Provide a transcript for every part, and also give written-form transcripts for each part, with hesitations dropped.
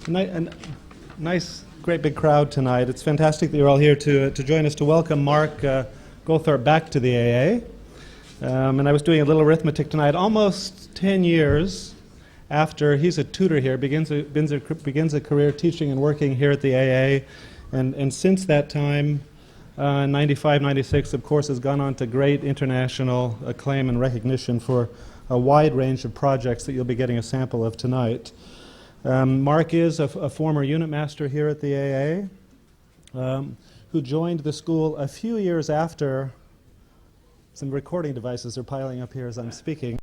A nice, great big crowd tonight. It's fantastic that you're all here to join us to welcome Mark Goulthorpe back to the AA. And I was doing a little arithmetic tonight. Almost 10 years after he's a tutor here, begins a career teaching and working here at the AA. And since that time, 95, 96, of course, has gone on to great international acclaim and recognition for a wide range of projects that you'll be getting a sample of tonight. Mark is a former unit master here at the AA, who joined the school a few years after. Some recording devices are piling up here as I'm speaking.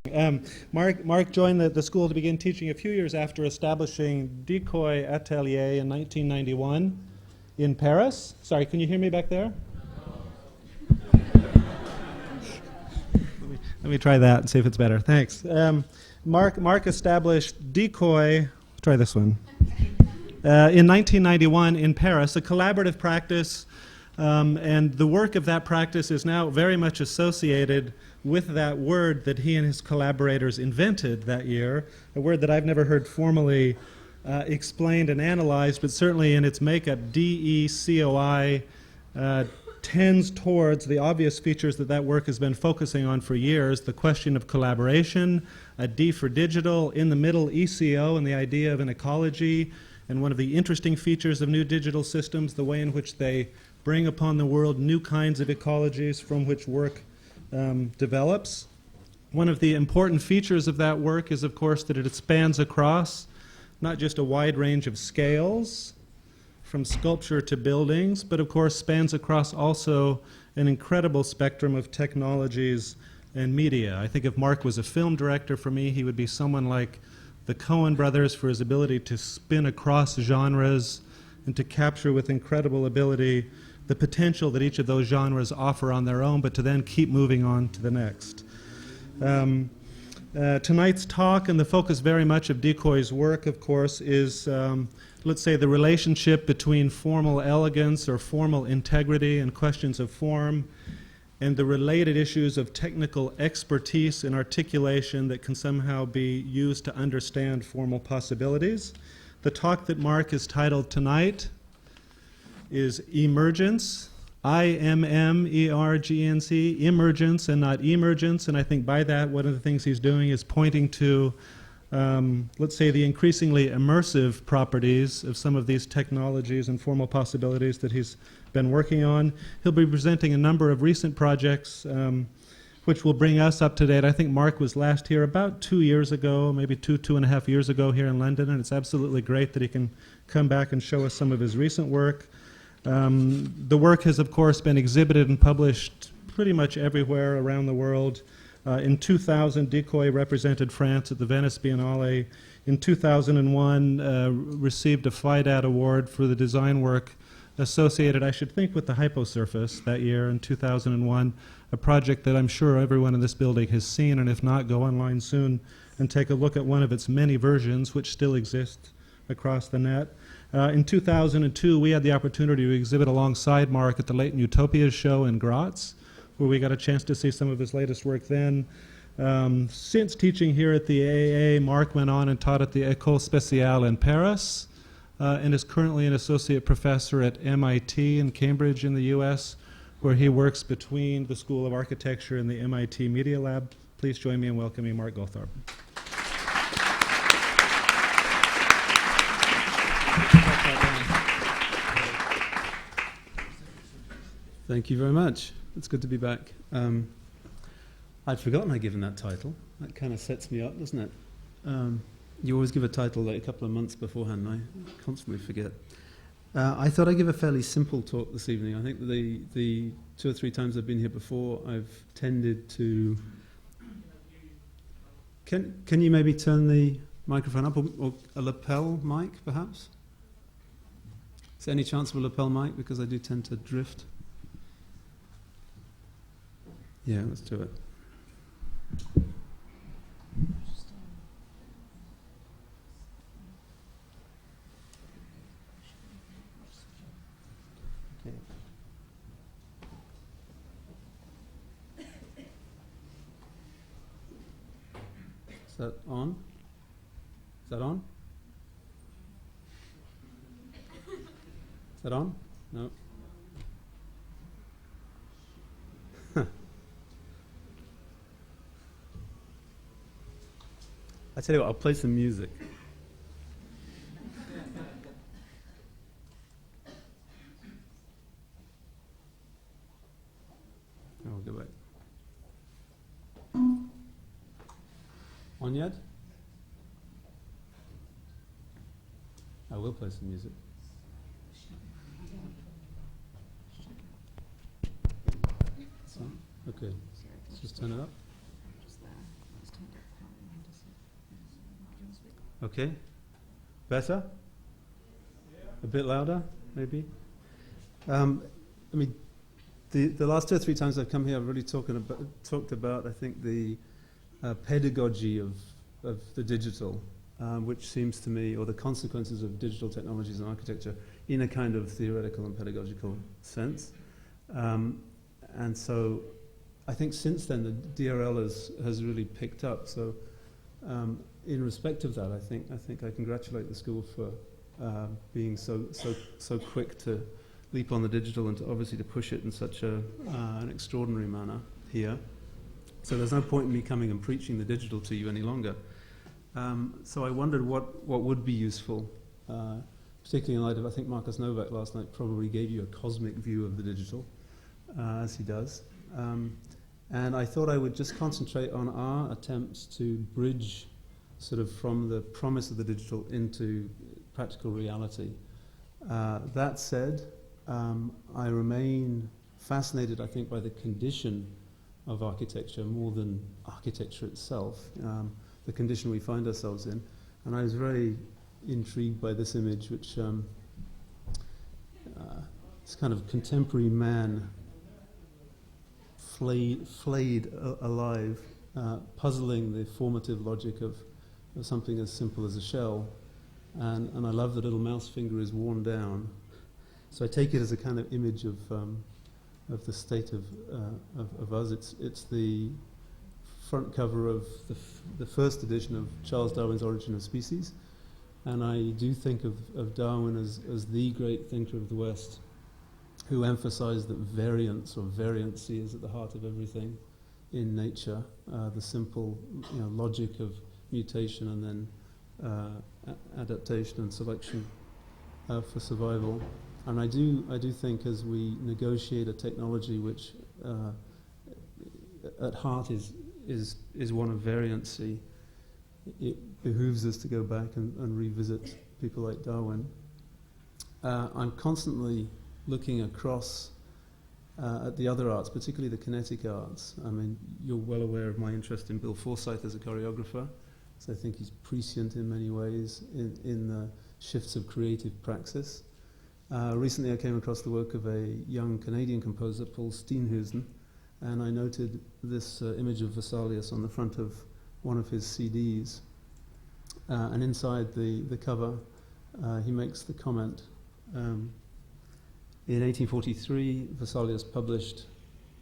Mark joined the school to begin teaching a few years after establishing dECOi Atelier in 1991 in Paris. Sorry, can you hear me back there? Let me try that and see if it's better. Thanks. Mark established dECOi. Try this one. In 1991 in Paris, a collaborative practice, and the work of that practice is now very much associated with that word that he and his collaborators invented that year, a word that I've never heard formally explained and analyzed, but certainly in its makeup, dECOi tends towards the obvious features that work has been focusing on for years, the question of collaboration, a D for digital, in the middle ECO and the idea of an ecology, and one of the interesting features of new digital systems, the way in which they bring upon the world new kinds of ecologies from which work develops. One of the important features of that work is, of course, that it spans across not just a wide range of scales, from sculpture to buildings, but of course spans across also an incredible spectrum of technologies and media. I think if Mark was a film director, for me, he would be someone like the Coen brothers for his ability to spin across genres and to capture with incredible ability the potential that each of those genres offer on their own, but to then keep moving on to the next. Tonight's talk and the focus very much of dECOi's work, of course, is let's say the relationship between formal elegance or formal integrity and questions of form and the related issues of technical expertise and articulation that can somehow be used to understand formal possibilities. The talk that Mark is titled tonight is Immergence, I-M-M-E-R-G-N-C, Immergence and not emergence, and I think by that one of the things he's doing is pointing to let's say the increasingly immersive properties of some of these technologies and formal possibilities that he's been working on. He'll be presenting a number of recent projects which will bring us up to date. I think Mark was last here about 2 years ago, maybe two and a half years ago here in London, and it's absolutely great that he can come back and show us some of his recent work. The work has, of course, been exhibited and published pretty much everywhere around the world. In 2000, dECOi represented France at the Venice Biennale. In 2001, received a FIDAT award for the design work associated, I should think, with the hyposurface that year in 2001, a project that I'm sure everyone in this building has seen, and if not, go online soon and take a look at one of its many versions which still exist across the net. In 2002, we had the opportunity to exhibit alongside Mark at the Latent Utopias show in Graz, where we got a chance to see some of his latest work then. Since teaching here at the AA, Mark went on and taught at the Ecole Spciale in Paris, and is currently an associate professor at MIT in Cambridge in the US, where he works between the School of Architecture and the MIT Media Lab. Please join me in welcoming Mark Goulthorpe. Thank you very much. It's good to be back. I'd forgotten I'd given that title. That kind of sets me up, doesn't it? You always give a title like a couple of months beforehand, and I constantly forget. I thought I'd give a fairly simple talk this evening. I think the 2 or 3 times I've been here before, I've tended to... Can you maybe turn the microphone up, or a lapel mic, perhaps? Is there any chance of a lapel mic? Because I do tend to drift. Yeah, let's do it. Okay. Is that on? Is that on? that on? No. I tell you what, I'll play some music. I'll go back. On yet? I will play some music. So, okay, let's just turn it up. Okay, better? A bit louder, maybe? I mean, the last 2 or 3 times I've come here, I've really talked about, I think, the pedagogy of the digital, which seems to me, or the consequences of digital technologies and architecture, in a kind of theoretical and pedagogical sense. And so I think since then the DRL has really picked up. So in respect of that, I think I congratulate the school for being so quick to leap on the digital and to obviously to push it in such an extraordinary manner here. So there's no point in me coming and preaching the digital to you any longer. So I wondered what would be useful, particularly in light of, I think Marcus Novak last night probably gave you a cosmic view of the digital, as he does. And I thought I would just concentrate on our attempts to bridge sort of from the promise of the digital into practical reality. That said, I remain fascinated, I think, by the condition of architecture more than architecture itself, the condition we find ourselves in. And I was very intrigued by this image, which this kind of contemporary man flayed alive, puzzling the formative logic of something as simple as a shell. And I love the little mouse finger is worn down. So I take it as a kind of image of the state of us. It's the front cover of the first edition of Charles Darwin's Origin of Species. And I do think of Darwin as the great thinker of the West, who emphasized that variance or variancy is at the heart of everything in nature, the simple logic of mutation and then adaptation and selection for survival. And I do think as we negotiate a technology which at heart is one of variancy, it behooves us to go back and revisit people like Darwin. I'm constantly looking across at the other arts, particularly the kinetic arts. I mean, you're well aware of my interest in Bill Forsyth as a choreographer, so I think he's prescient in many ways in the shifts of creative praxis. Recently I came across the work of a young Canadian composer, Paul Steenhuisen, and I noted this image of Vesalius on the front of one of his CDs. And inside the cover, he makes the comment, in 1843, Vesalius published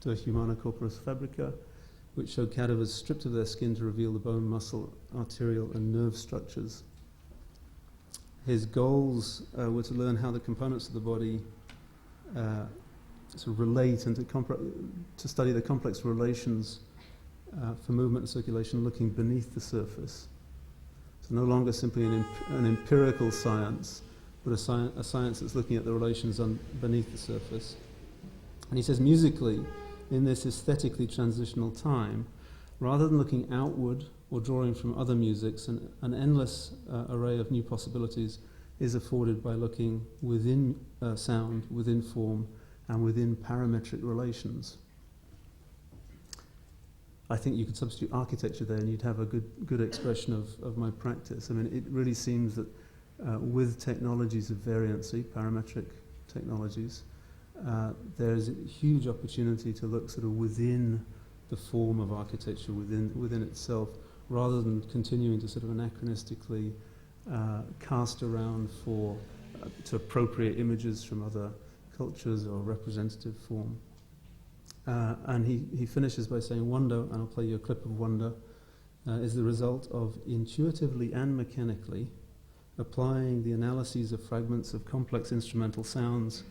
De Humana Corporis Fabrica, which showed cadavers stripped of their skin to reveal the bone, muscle, arterial, and nerve structures. His goals were to learn how the components of the body sort of relate and to study the complex relations for movement and circulation looking beneath the surface. So no longer simply an empirical science, but a science that's looking at the relations beneath the surface. And he says musically, in this aesthetically transitional time, rather than looking outward or drawing from other musics, an endless array of new possibilities is afforded by looking within sound, within form, and within parametric relations. I think you could substitute architecture there and you'd have a good expression of my practice. I mean, it really seems that with technologies of variancy, parametric technologies, there is a huge opportunity to look sort of within the form of architecture, within itself, rather than continuing to sort of anachronistically cast around to appropriate images from other cultures or representative form. And he finishes by saying, wonder, and I'll play you a clip of wonder, is the result of intuitively and mechanically applying the analyses of fragments of complex instrumental sounds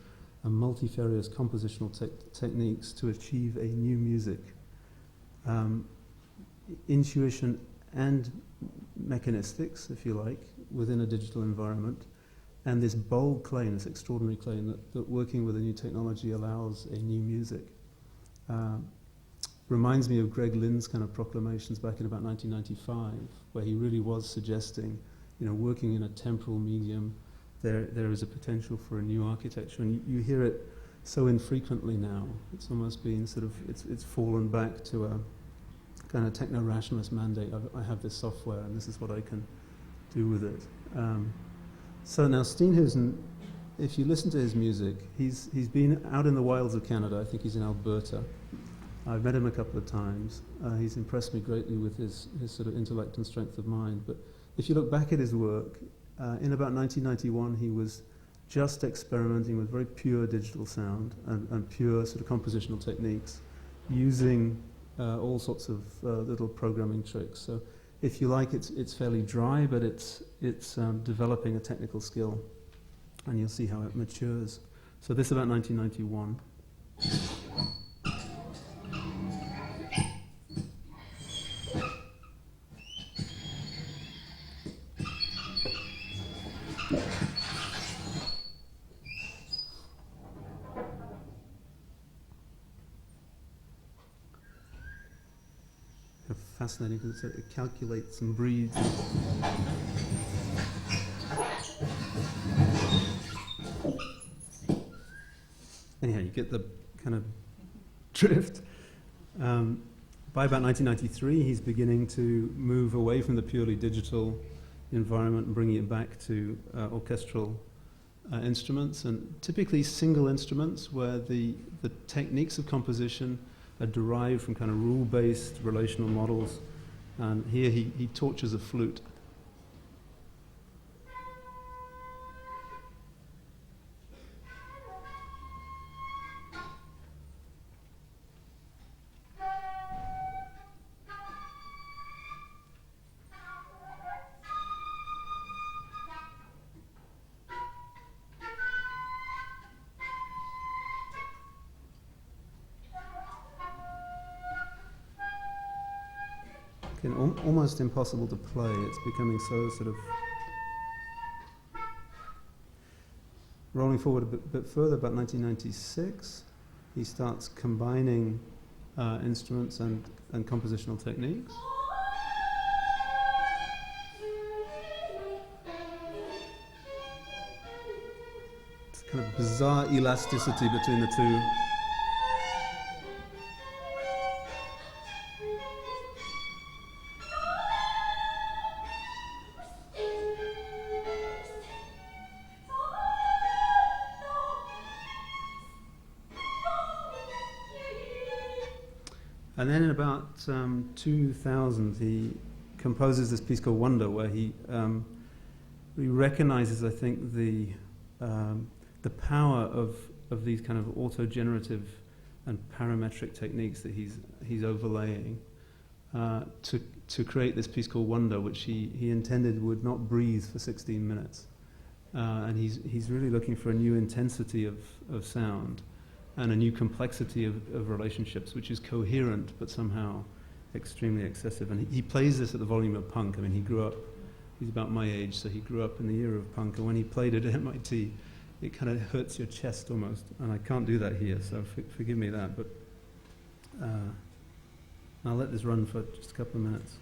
and multifarious compositional techniques to achieve a new music. Intuition and mechanistics, if you like, within a digital environment, and this bold claim, this extraordinary claim that working with a new technology allows a new music. Reminds me of Greg Lynn's kind of proclamations back in about 1995, where he really was suggesting, working in a temporal medium, there is a potential for a new architecture, and you hear it so infrequently now. It's almost been it's fallen back to a kind of techno-rationalist mandate. I have this software, and this is what I can do with it. So now Steenhuisen, if you listen to his music, he's been out in the wilds of Canada. I think he's in Alberta. I've met him a couple of times. He's impressed me greatly with his sort of intellect and strength of mind. But if you look back at his work, in about 1991, he was just experimenting with very pure digital sound and pure sort of compositional techniques, using all sorts of little programming tricks. So if you like, it's fairly dry, but it's developing a technical skill, and you'll see how it matures. So this is about 1991. Fascinating because it calculates and breeds. Anyhow, you get the kind of drift. By about 1993, he's beginning to move away from the purely digital environment and bringing it back to orchestral instruments, and typically single instruments where the techniques of composition are derived from kind of rule-based relational models. And here he tortures a flute. Almost impossible to play. It's becoming so sort of... Rolling forward a bit further, about 1996, he starts combining instruments and compositional techniques. It's kind of bizarre elasticity between the two. And then in about 2000, he composes this piece called Wonder, where he recognizes, I think, the power of these kind of auto-generative and parametric techniques that he's overlaying to create this piece called Wonder, which he intended would not breathe for 16 minutes. And he's really looking for a new intensity of sound and a new complexity of relationships, which is coherent but somehow extremely excessive. And he plays this at the volume of punk. I mean, he's about my age, so he grew up in the era of punk, and when he played it at MIT, it kind of hurts your chest almost, and I can't do that here, so forgive me that, but I'll let this run for just a couple of minutes.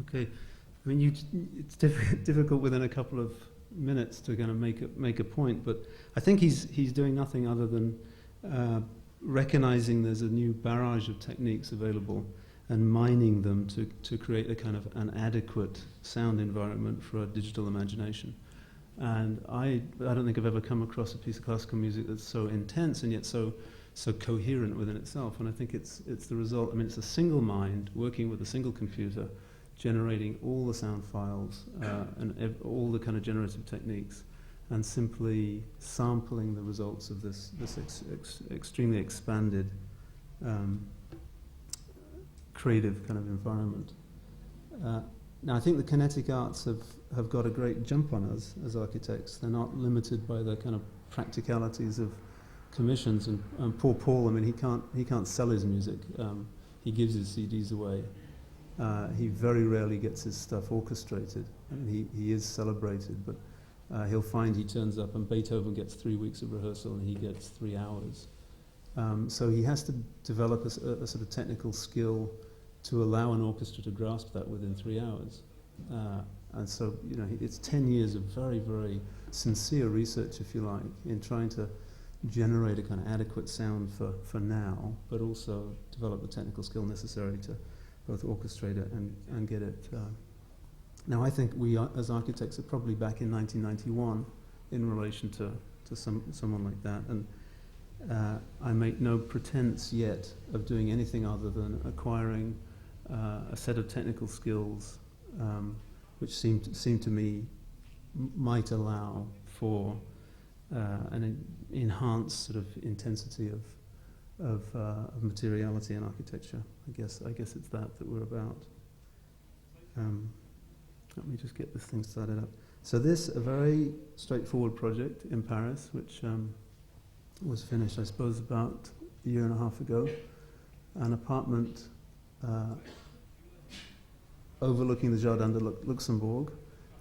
Okay, I mean, it's difficult within a couple of minutes to kind of make a point, but I think he's doing nothing other than recognizing there's a new barrage of techniques available and mining them to create a kind of an adequate sound environment for a digital imagination. And I don't think I've ever come across a piece of classical music that's so intense and yet so coherent within itself. And I think it's the result. I mean, it's a single mind working with a single computer, generating all the sound files and all the kind of generative techniques, and simply sampling the results of this extremely expanded creative kind of environment. Now, I think the kinetic arts have got a great jump on us as architects. They're not limited by the kind of practicalities of commissions. And poor Paul, I mean, he can't sell his music. He gives his CDs away. He very rarely gets his stuff orchestrated. I mean, he is celebrated, but he'll find he turns up and Beethoven gets 3 weeks of rehearsal and he gets 3 hours. So he has to develop a sort of technical skill to allow an orchestra to grasp that within 3 hours. And so, you know, it's 10 years of very, very sincere research, if you like, in trying to generate a kind of adequate sound for now, but also develop the technical skill necessary to both orchestrate it and get it. Now, I think we as architects are probably back in 1991 in relation to someone like that. And I make no pretense yet of doing anything other than acquiring a set of technical skills which seem to me might allow for an enhanced sort of intensity of materiality in architecture. I guess it's that we're about. Let me just get this thing started up. So this, a very straightforward project in Paris, which was finished, I suppose, about a year and a half ago. An apartment overlooking the Jardin de Luxembourg.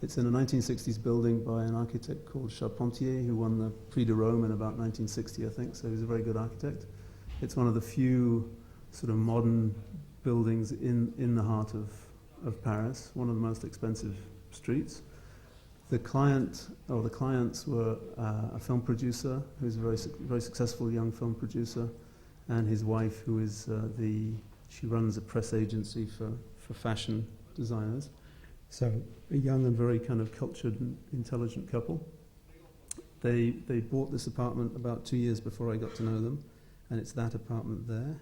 It's in a 1960s building by an architect called Charpentier, who won the Prix de Rome in about 1960, I think, so he's a very good architect. It's one of the few sort of modern buildings in the heart of Paris, one of the most expensive streets. The clients were a film producer who's a very successful young film producer, and his wife, who is she runs a press agency for fashion designers. So a young and very kind of cultured and intelligent couple. They bought this apartment about 2 years before I got to know them, and it's that apartment there.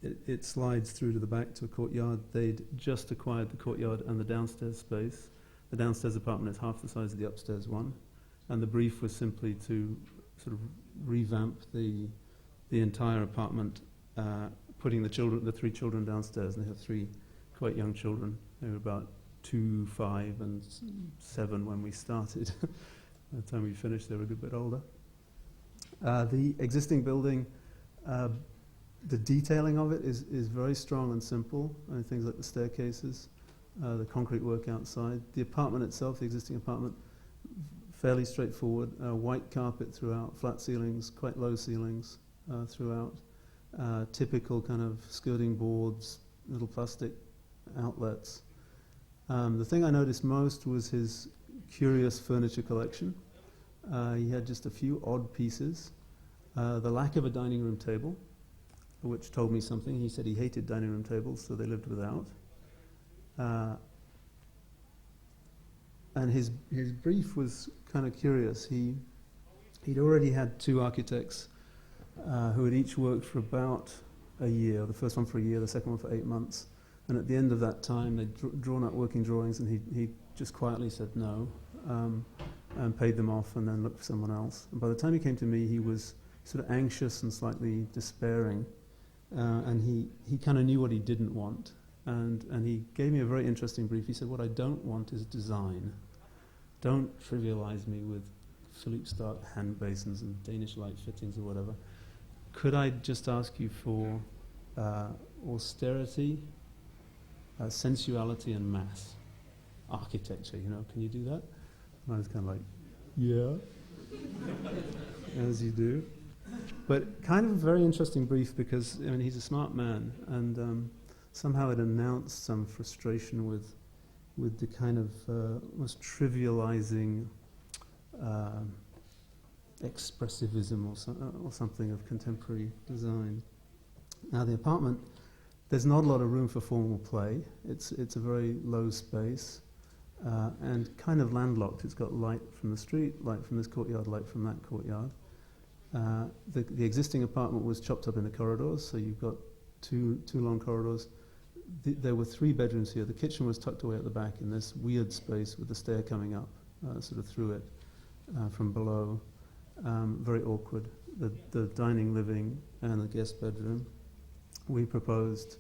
It slides through to the back to a courtyard. They'd just acquired the courtyard and the downstairs space. The downstairs apartment is half the size of the upstairs one, and the brief was simply to sort of revamp the entire apartment, putting the 3 children downstairs, and they have 3 quite young children. They were about 2, 5, and 7 when we started. By the time we finished, they were a good bit older. The existing building, the detailing of it is very strong and simple. Things like the staircases, the concrete work outside. The apartment itself, the existing apartment, fairly straightforward. White carpet throughout, flat ceilings, quite low ceilings throughout. Typical kind of skirting boards, little plastic outlets. The thing I noticed most was his curious furniture collection. He had just a few odd pieces. The lack of a dining room table, which told me something. He said he hated dining room tables, so they lived without. And his brief was kind of curious. He'd already had 2 architects who had each worked for about a year. The first one for a year, the second one for 8 months. And at the end of that time, they'd drawn out working drawings, and he just quietly said no, and paid them off, and then looked for someone else. And by the time he came to me, he was sort of anxious and slightly despairing, and he kind of knew what he didn't want. And he gave me a very interesting brief. He said, what I don't want is design. Don't trivialize me with Philippe Stark hand basins and Danish light fittings or whatever. Could I just ask you for austerity, sensuality, and mass architecture? Can you do that? And I was kind of like, yeah, as you do. But kind of a very interesting brief because he's a smart man, and somehow it announced some frustration with the kind of almost trivializing expressivism or something of contemporary design. Now the apartment, there's not a lot of room for formal play. It's a very low space and kind of landlocked. It's got light from the street, light from this courtyard, light from that courtyard. The existing apartment was chopped up into corridors, so you've got two long corridors. There were 3 bedrooms here. The kitchen was tucked away at the back in this weird space with the stair coming up sort of through it from below. Very awkward. The dining, living, and the guest bedroom. We proposed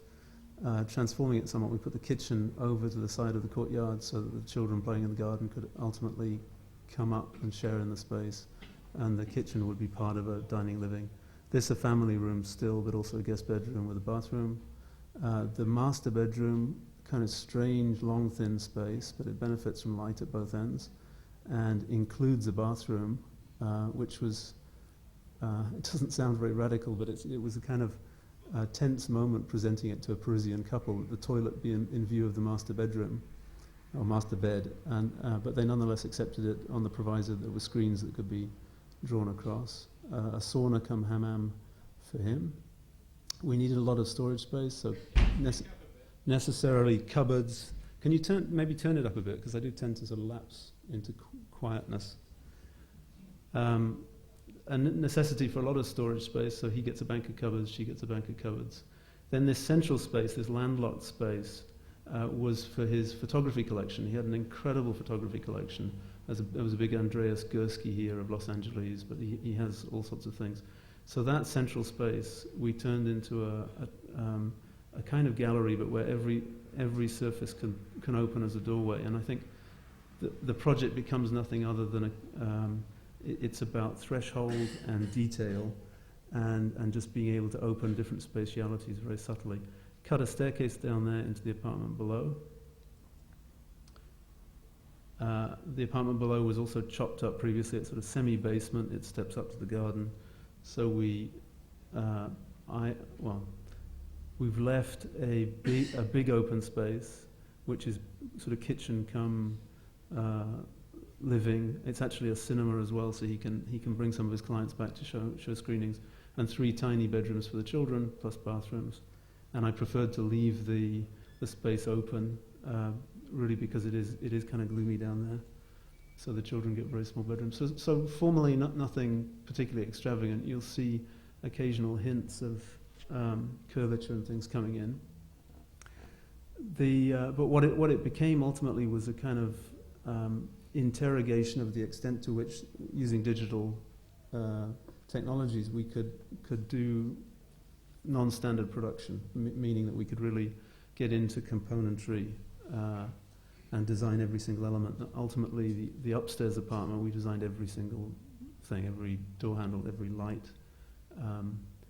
transforming it somewhat. We put the kitchen over to the side of the courtyard so that the children playing in the garden could ultimately come up and share in the space, and the kitchen would be part of a dining, living. This a family room still, but also a guest bedroom with a bathroom. The master bedroom, kind of strange, long, thin space, but it benefits from light at both ends, and includes a bathroom, which was, it doesn't sound very radical, but it was a kind of tense moment presenting it to a Parisian couple, the toilet being in view of the master bedroom, or master bed, but they nonetheless accepted it on the proviso that there were screens that could be drawn across. A sauna cum hammam for him. We needed a lot of storage space, so necessarily cupboards. Can you maybe turn it up a bit, because I do tend to sort of lapse into quietness. A necessity for a lot of storage space, so he gets a bank of cupboards, she gets a bank of cupboards. Then this central space, this landlocked space, was for his photography collection. He had an incredible photography collection. There was a big Andreas Gursky here of Los Angeles, but he has all sorts of things. So that central space we turned into a kind of gallery, but where every surface can open as a doorway. And I think the project becomes nothing other than it's about threshold and detail, and just being able to open different spatialities very subtly. Cut a staircase down there into the apartment below. The apartment below was also chopped up previously. It's sort of semi-basement. It steps up to the garden. So we've left a big open space, which is sort of kitchen cum living. It's actually a cinema as well, so he can bring some of his clients back to show screenings, and 3 tiny bedrooms for the children plus bathrooms. And I preferred to leave the space open, really because it is kind of gloomy down there. So the children get very small bedrooms. So formally, nothing particularly extravagant. You'll see occasional hints of curvature and things coming in. But what it became ultimately was a kind of interrogation of the extent to which, using digital technologies, we could do non-standard production, meaning that we could really get into componentry and design every single element. Ultimately, the upstairs apartment, we designed every single thing, every door handle, every light,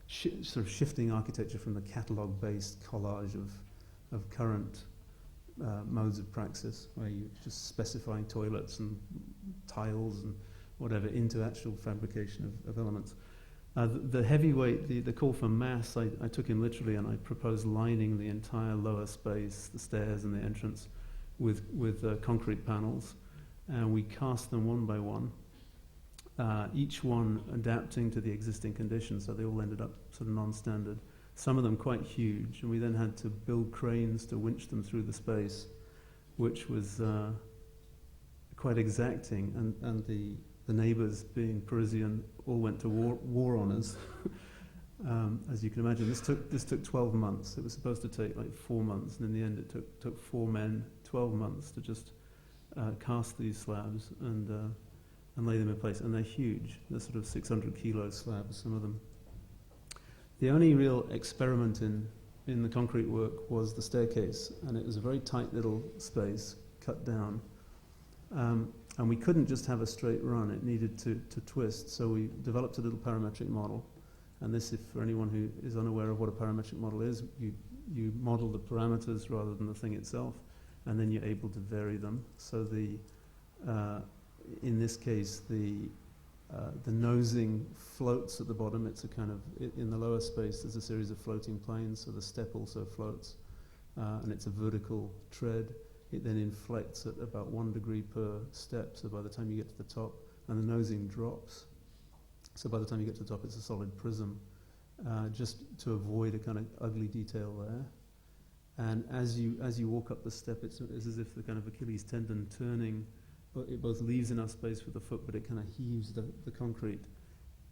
sort of shifting architecture from the catalogue-based collage of current modes of praxis, where you're just specifying toilets and tiles and whatever into actual fabrication of elements. The heavyweight, the call for mass, I took him literally, and I proposed lining the entire lower space, the stairs and the entrance, with concrete panels, and we cast them one by one, each one adapting to the existing conditions, so they all ended up sort of non-standard. Some of them quite huge, and we then had to build cranes to winch them through the space, which was quite exacting, and the neighbours, being Parisian, all went to war on us. As you can imagine, this took 12 months. It was supposed to take like 4 months, and in the end it took 4 men 12 months to just cast these slabs and lay them in place. And they're huge. They're sort of 600 kilo slabs, some of them. The only real experiment in the concrete work was the staircase, and it was a very tight little space cut down. And we couldn't just have a straight run, it needed to twist. So we developed a little parametric model. And this, if for anyone who is unaware of what a parametric model is, you model the parameters rather than the thing itself, and then you're able to vary them. So in this case, the nosing floats at the bottom. It's a kind of, in the lower space, there's a series of floating planes, so the step also floats. And it's a vertical tread. It then inflects at about 1 degree per step, so by the time you get to the top, and the nosing drops. So by the time you get to the top, it's a solid prism, just to avoid a kind of ugly detail there. And as you walk up the step, it's as if the kind of Achilles tendon turning, it both leaves enough space for the foot, but it kind of heaves the concrete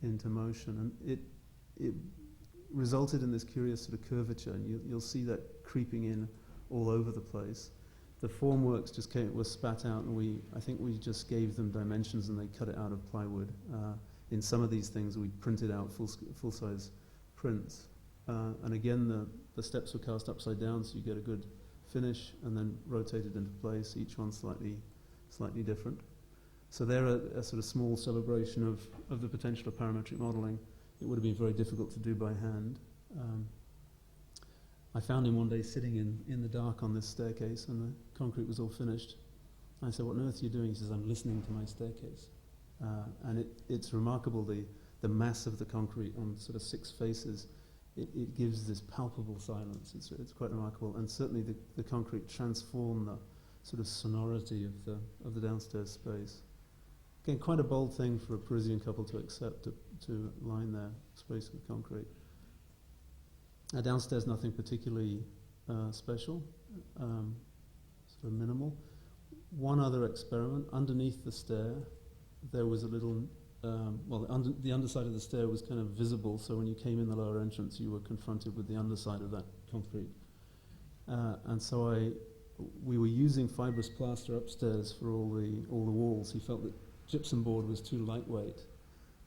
into motion. And it resulted in this curious sort of curvature, and you'll see that creeping in all over the place. The formworks just was spat out, and I think we just gave them dimensions, and they cut it out of plywood. In some of these things, we printed out full-size prints. And again, the steps were cast upside down, so you get a good finish, and then rotated into place, each one slightly different. So they're a sort of small celebration of the potential of parametric modeling. It would have been very difficult to do by hand. I found him one day sitting in the dark on this staircase, and the concrete was all finished. I said, "What on earth are you doing?" He says, "I'm listening to my staircase." And it's remarkable, the mass of the concrete on sort of 6 faces. It gives this palpable silence. It's quite remarkable. And certainly the concrete transformed the sort of sonority of the downstairs space. Again, quite a bold thing for a Parisian couple to accept, to line their space with concrete. Downstairs, nothing particularly special, sort of minimal. One other experiment, underneath the stair, there was a little, the underside of the stair was kind of visible, so when you came in the lower entrance, you were confronted with the underside of that concrete. And so we were using fibrous plaster upstairs for all the walls. He felt that gypsum board was too lightweight.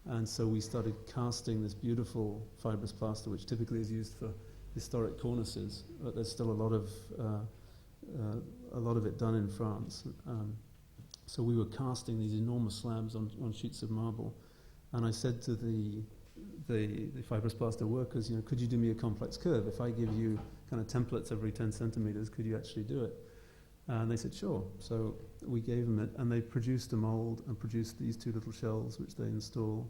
And so we started casting this beautiful fibrous plaster, which typically is used for historic cornices, but there's still a lot of it done in France. So we were casting these enormous slabs on sheets of marble, and I said to the fibrous plaster workers, could you do me a complex curve? If I give you kind of templates every 10 centimeters, could you actually do it? And they said, sure. So we gave them it, and they produced a mold and produced these 2 little shells, which they install.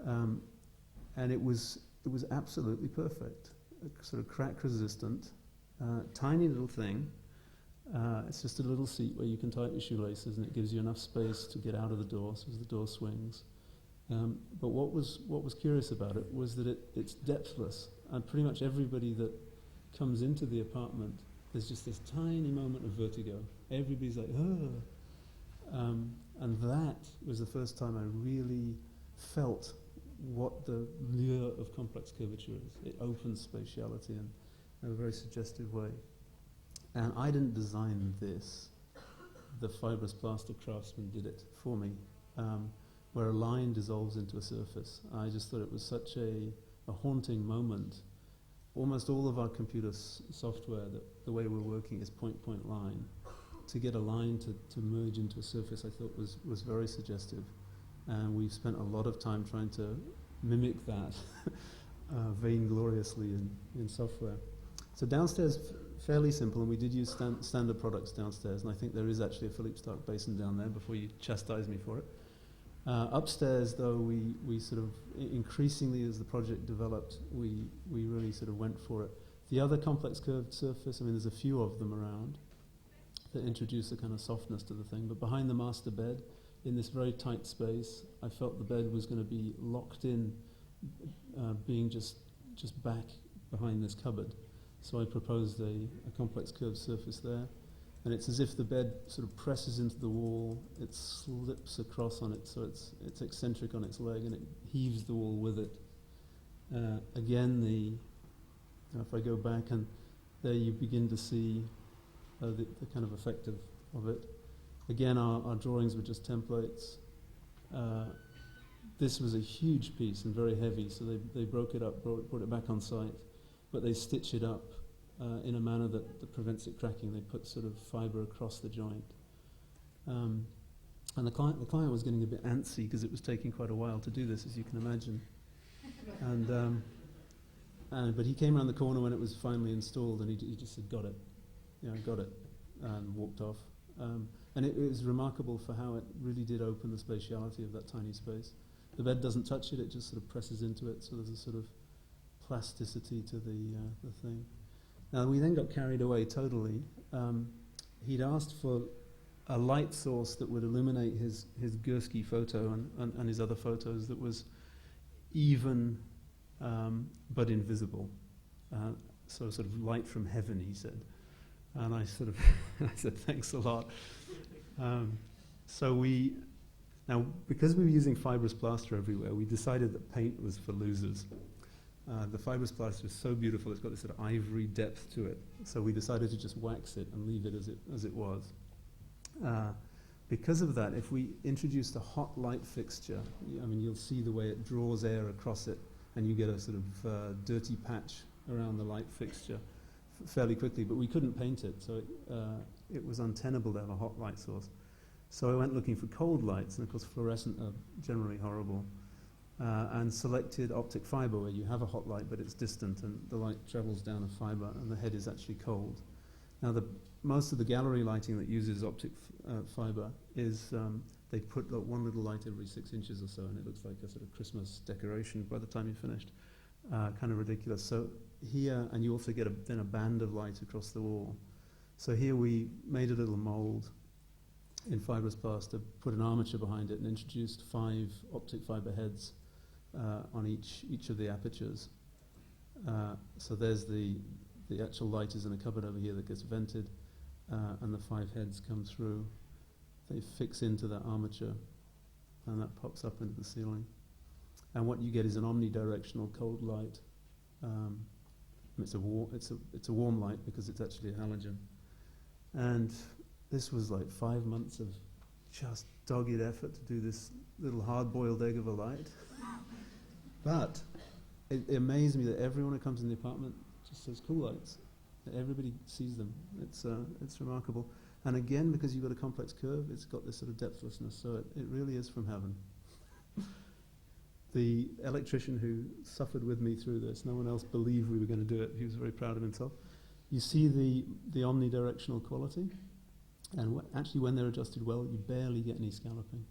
And it was absolutely perfect, sort of crack resistant, tiny little thing. It's just a little seat where you can tighten your shoelaces, and it gives you enough space to get out of the door, so as the door swings. But what was curious about it was that it's depthless, and pretty much everybody that comes into the apartment, there's just this tiny moment of vertigo. Everybody's like, oh. And that was the first time I really felt what the lure of complex curvature is. It opens spatiality in a very suggestive way. And I didn't design this. The fibrous plaster craftsman did it for me, where a line dissolves into a surface. I just thought it was such a haunting moment. Almost all of our computer software, the way we're working is point line. To get a line to merge into a surface, I thought was very suggestive. And we've spent a lot of time trying to mimic that vaingloriously in software. So downstairs, fairly simple, and we did use standard products downstairs, and I think there is actually a Philippe Starck basin down there before you chastise me for it. Upstairs, though, we sort of, increasingly as the project developed, we really sort of went for it. The other complex curved surface, there's a few of them around that introduce a kind of softness to the thing, but behind the master bed, in this very tight space, I felt the bed was going to be locked in, being just back behind this cupboard. So I proposed a complex curved surface there, and it's as if the bed sort of presses into the wall, it slips across on it, so it's eccentric on its leg, and it heaves the wall with it. Again, if I go back, and there you begin to see the kind of effect of it. Again, our drawings were just templates. This was a huge piece and very heavy, so they broke it up, brought it back on site, but they stitch it up in a manner that prevents it cracking. They put sort of fibre across the joint. And the client was getting a bit antsy because it was taking quite a while to do this, as you can imagine. But he came around the corner when it was finally installed, and he just said, "Got it, got it," and walked off. And it was remarkable for how it really did open the spatiality of that tiny space. The bed doesn't touch it; it just sort of presses into it. So there's a sort of plasticity to the thing. Now we then got carried away totally. He'd asked for a light source that would illuminate his Gursky photo and his other photos that was even but invisible. So sort of light from heaven, he said. And I sort of I said, thanks a lot. Now, because we were using fibrous plaster everywhere, we decided that paint was for losers. The fibrous plaster is so beautiful, it's got this sort of ivory depth to it. So we decided to just wax it and leave it as it was. Because of that, if we introduced a hot light fixture, you'll see the way it draws air across it, and you get a sort of dirty patch around the light fixture fairly quickly, but we couldn't paint it, so it was untenable to have a hot light source. So I went looking for cold lights, and of course fluorescent are generally horrible, and selected optic fiber, where you have a hot light but it's distant and the light travels down a fiber and the head is actually cold. Now most of the gallery lighting that uses optic fiber is they put one little light every 6 inches or so, and it looks like a sort of Christmas decoration by the time you're finished. Kind of ridiculous. So here, and you also get then a band of light across the wall. So here we made a little mold in fibrous plaster, put an armature behind it, and introduced 5 optic fiber heads on each of the apertures. So there's the actual light is in a cupboard over here that gets vented, and the 5 heads come through. They fix into that armature, and that pops up into the ceiling. And what you get is an omnidirectional cold light. It's a warm light because it's actually a halogen. And this was like 5 months of just dogged effort to do this little hard-boiled egg of a light. But it amazed me that everyone who comes in the apartment just says cool lights. Everybody sees them. It's remarkable. And again, because you've got a complex curve, it's got this sort of depthlessness. So it really is from heaven. The electrician who suffered with me through this, no one else believed we were going to do it. He was very proud of himself. You see the omnidirectional quality, and actually when they're adjusted well, you barely get any scalloping.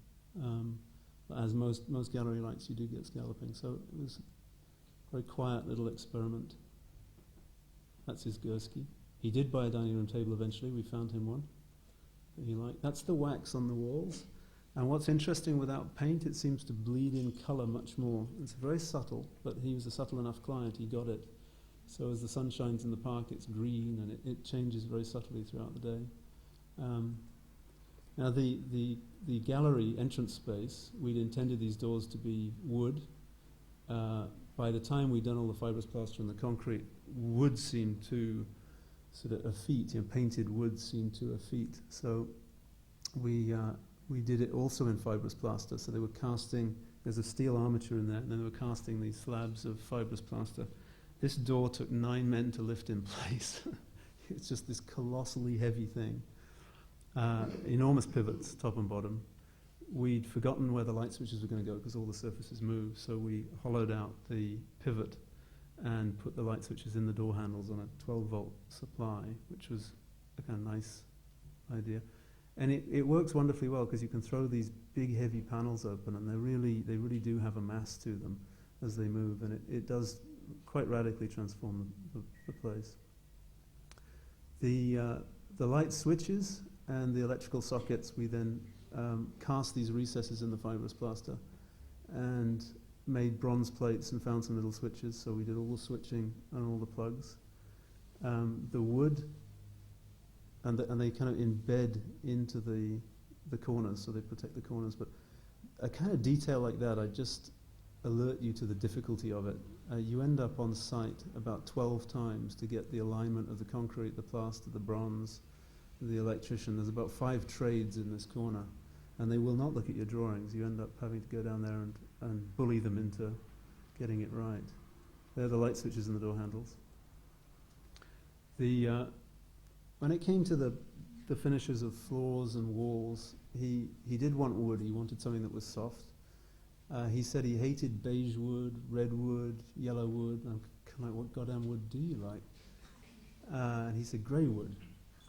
But as most gallery lights, you do get scalloping. So it was a very quiet little experiment. That's his Gursky. He did buy a dining room table eventually. We found him one that he liked. That's the wax on the walls. And what's interesting, without paint, it seems to bleed in colour much more. It's very subtle, but he was a subtle enough client, he got it. So as the sun shines in the park, it's green, and it changes very subtly throughout the day. Now the gallery entrance space, we'd intended these doors to be wood. By the time we'd done all the fibrous plaster and the concrete, wood seemed too sort of effete, painted wood seemed too effete. So we did it also in fibrous plaster. So they were casting, there's a steel armature in there, and then they were casting these slabs of fibrous plaster. This door took 9 men to lift in place. It's just this colossally heavy thing. Enormous pivots, top and bottom. We'd forgotten where the light switches were going to go because all the surfaces moved, so we hollowed out the pivot and put the light switches in the door handles on a 12-volt supply, which was a kind of nice idea. And it works wonderfully well because you can throw these big, heavy panels open, and they really do have a mass to them as they move, and it does quite radically transform the place. The light switches and the electrical sockets, we then cast these recesses in the fibrous plaster and made bronze plates and found some little switches, so we did all the switching and all the plugs. The wood, and they kind of embed into the corners, so they protect the corners. But a kind of detail like that, I just alert you to the difficulty of it. You end up on site about 12 times to get the alignment of the concrete, the plaster, the bronze, the electrician. There's about 5 trades in this corner, and they will not look at your drawings. You end up having to go down there and bully them into getting it right. They're the light switches and the door handles. When it came to the the finishes of floors and walls. He did want wood. He wanted something that was soft. He said he hated beige wood, red wood, yellow wood. I'm kind of like, what goddamn wood do you like? And he said grey wood,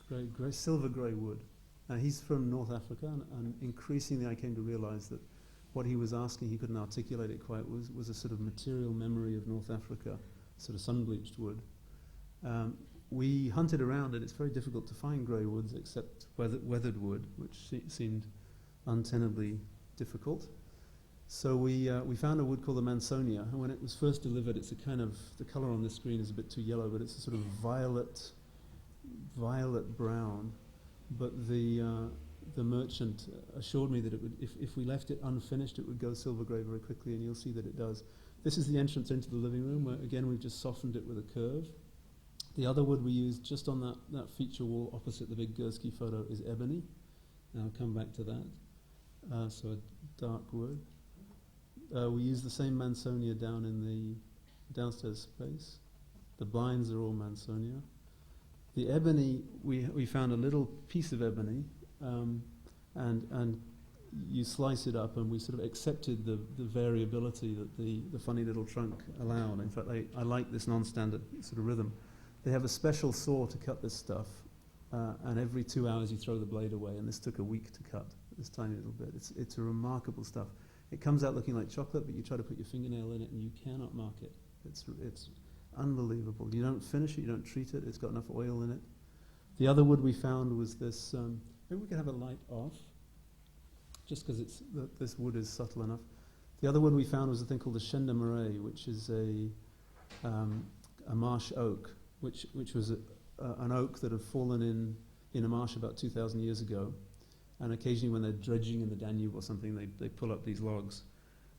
grey, silver grey wood. He's from North Africa, and increasingly I came to realise that what he was asking, he couldn't articulate it quite, was a sort of material memory of North Africa, sort of sun-bleached wood. We hunted around, and it's very difficult to find grey woods except weathered wood, which seemed untenably difficult. So we found a wood called the Mansonia, and when it was first delivered, it's a kind of, the colour on this screen is a bit too yellow, but it's a sort of violet brown. But the merchant assured me that it would, if we left it unfinished, it would go silver grey very quickly, and you'll see that it does. This is the entrance into the living room, where again we've just softened it with a curve. The other wood we used just on that feature wall opposite the big Gursky photo is ebony, and I'll come back to that. So a dark wood. We use the same Mansonia down in the downstairs space. The blinds are all Mansonia. The ebony, we found a little piece of ebony, and you slice it up, and we sort of accepted the variability that the funny little trunk allowed. In fact, I like this non-standard sort of rhythm. They have a special saw to cut this stuff, and every 2 hours you throw the blade away, and this took a week to cut, this tiny little bit. It's a remarkable stuff. It comes out looking like chocolate, but you try to put your fingernail in it, and you cannot mark it. It's unbelievable. You don't finish it, you don't treat it, it's got enough oil in it. The other wood we found was this, maybe we could have a light off, just because this wood is subtle enough. The other wood we found was a thing called the Chêne de Marais, which is a marsh oak, which was an oak that had fallen in a marsh about 2,000 years ago. And occasionally when they're dredging in the Danube or something, they pull up these logs.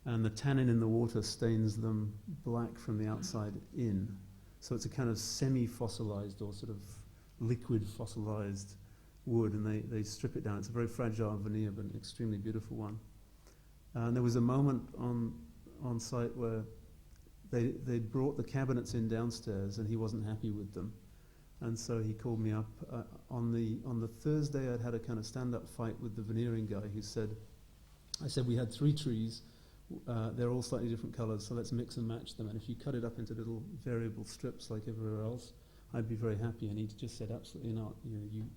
And the tannin in the water stains them black from the outside in. So it's a kind of semi-fossilized or sort of liquid fossilized wood, and they strip it down. It's a very fragile veneer, but an extremely beautiful one. And there was a moment on site where they brought the cabinets in downstairs, and he wasn't happy with them. And so he called me up. On the Thursday, I'd had a kind of stand-up fight with the veneering guy who said, I said we had 3 trees, they're all slightly different colours, so let's mix and match them. And if you cut it up into little variable strips like everywhere else, I'd be very happy. And he just said, absolutely not.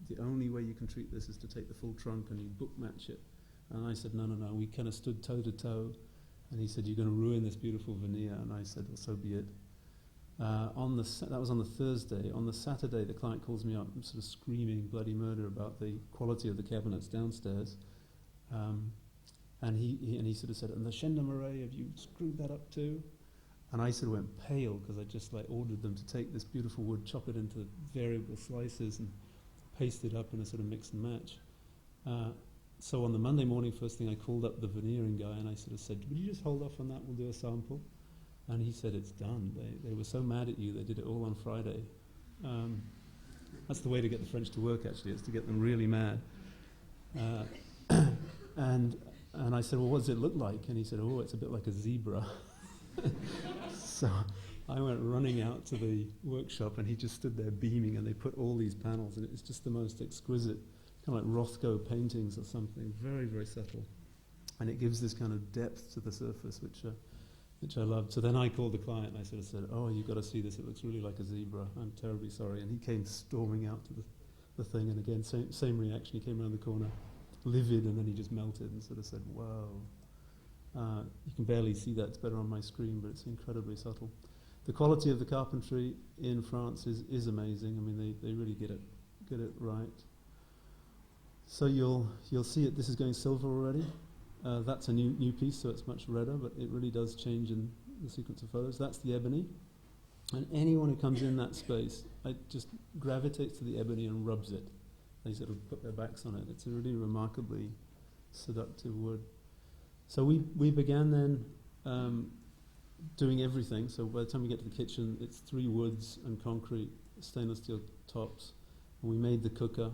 The only way you can treat this is to take the full trunk and you book match it. And I said, no. We kind of stood toe to toe. And he said, you're going to ruin this beautiful veneer. And I said, well, so be it. That was on the Thursday. On the Saturday, the client calls me up, sort of screaming bloody murder about the quality of the cabinets downstairs. And he sort of said, and the Chêne de Marais, have you screwed that up too? And I sort of went pale because I just ordered them to take this beautiful wood, chop it into variable slices, and paste it up in a sort of mix and match. So on the Monday morning, first thing, I called up the veneering guy and I sort of said, would you just hold off on that? We'll do a sample. And he said, it's done. They were so mad at you, they did it all on Friday. That's the way to get the French to work, actually, is to get them really mad. And I said, well, what does it look like? And he said, oh, it's a bit like a zebra. So I went running out to the workshop, and he just stood there beaming, and they put all these panels, and it's just the most exquisite, kind of like Rothko paintings or something, very, very subtle. And it gives this kind of depth to the surface, which I loved. So then I called the client, and I sort of said, oh, you've got to see this, it looks really like a zebra, I'm terribly sorry. And he came storming out to the thing, and again, same reaction, he came around the corner, livid, and then he just melted and sort of said, wow. You can barely see that, it's better on my screen, but it's incredibly subtle. The quality of the carpentry in France is amazing. I mean, they really get it right. So you'll see it, this is going silver already. That's a new piece, so it's much redder, but it really does change in the sequence of photos. That's the ebony. And anyone who comes in that space, just gravitates to the ebony and rubs it. They sort of put their backs on it. It's a really remarkably seductive wood. So we began then doing everything. So by the time we get to the kitchen, it's 3 woods and concrete, stainless steel tops. And we made the cooker.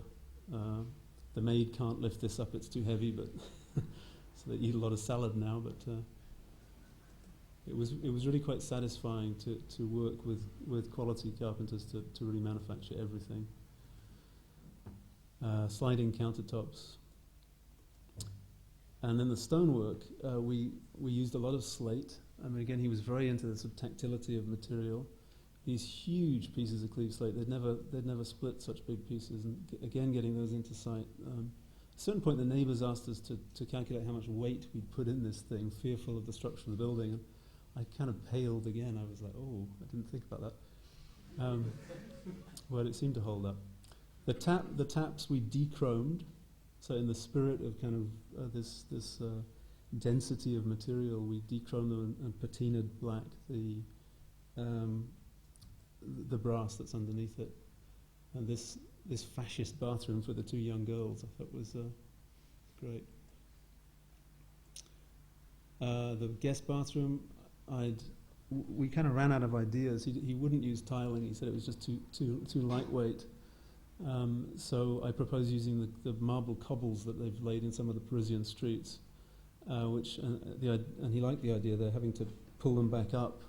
The maid can't lift this up, it's too heavy, but so they eat a lot of salad now. But it was really quite satisfying to work with quality carpenters to really manufacture everything. sliding countertops. And then the stonework, we used a lot of slate. I mean, again, he was very into the sort of tactility of material. These huge pieces of cleaved slate, they'd never split such big pieces. And again, getting those into sight. At a certain point, the neighbours asked us to calculate how much weight we'd put in this thing, fearful of the structure of the building. And I kind of paled again. I was like, oh, I didn't think about that. Well, it seemed to hold up. The taps we dechromed. So in the spirit of kind of this density of material, we dechromed them and patinaed black the brass that's underneath it. And this fascist bathroom for the two young girls, I thought was great. The guest bathroom, we kind of ran out of ideas. He wouldn't use tiling. He said it was just too lightweight. So I propose using the marble cobbles that they've laid in some of the Parisian streets, and he liked the idea. They're having to pull them back up.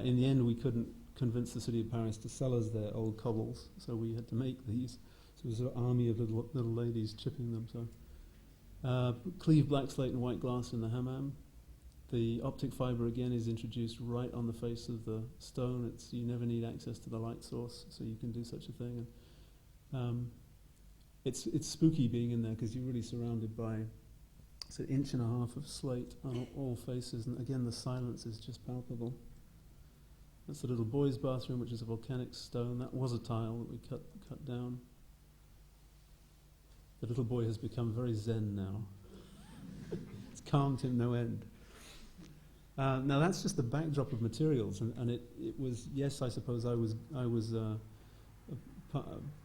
In the end, we couldn't convince the city of Paris to sell us their old cobbles, so we had to make these. So it was an army of little ladies chipping them. So cleaved black slate and white glass in the hammam. The optic fibre again is introduced right on the face of the stone. You never need access to the light source, so you can do such a thing. It's spooky being in there because you're really surrounded by it's an inch and a half of slate on all faces, and again the silence is just palpable. That's the little boys' bathroom, which is a volcanic stone. That was a tile that we cut down. The little boy has become very zen now. It's calmed him no end. Now that's just the backdrop of materials, and it was, yes, I suppose I was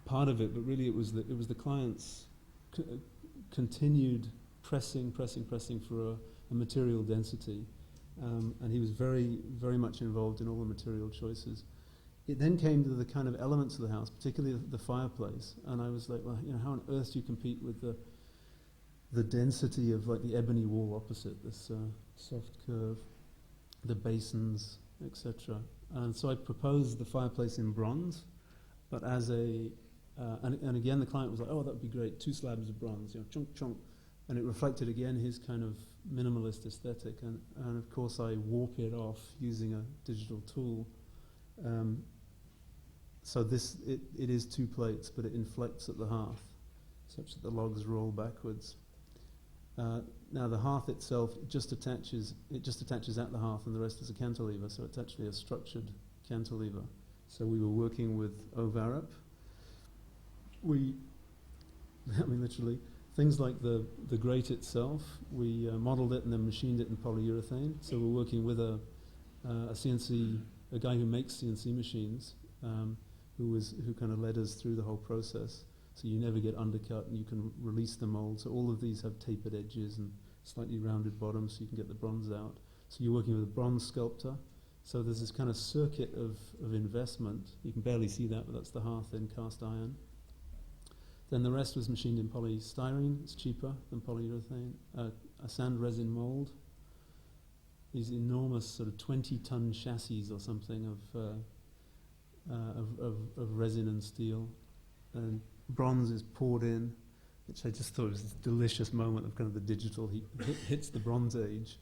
part of it, but really it was the client's continued pressing for a material density, and he was very, very much involved in all the material choices. It then came to the kind of elements of the house, particularly the fireplace, and I was like, well, how on earth do you compete with the density of like the ebony wall opposite, this soft curve, the basins, etc. And so I proposed the fireplace in bronze, but as and again the client was like, oh, that would be great, 2 slabs of bronze, chunk chunk, and it reflected again his kind of minimalist aesthetic, and of course I warp it off using a digital tool. So it is 2 plates, but it inflects at the hearth, such that the logs roll backwards. Now the hearth itself just attaches at the hearth, and the rest is a cantilever, so it's actually a structured cantilever. So we were working with Ovarep. Literally, things like the grate itself, we modelled it and then machined it in polyurethane. So we're working with a guy who makes CNC machines, who kind of led us through the whole process. So you never get undercut, and you can release the mold. So all of these have tapered edges and slightly rounded bottoms, so you can get the bronze out. So you're working with a bronze sculptor. So there's this kind of circuit of investment. You can barely see that, but that's the hearth in cast iron. Then the rest was machined in polystyrene. It's cheaper than polyurethane. A sand resin mold. These enormous sort of 20-ton chassis or something of resin and steel. And bronze is poured in, which I just thought was this delicious moment of kind of the digital hits the Bronze Age.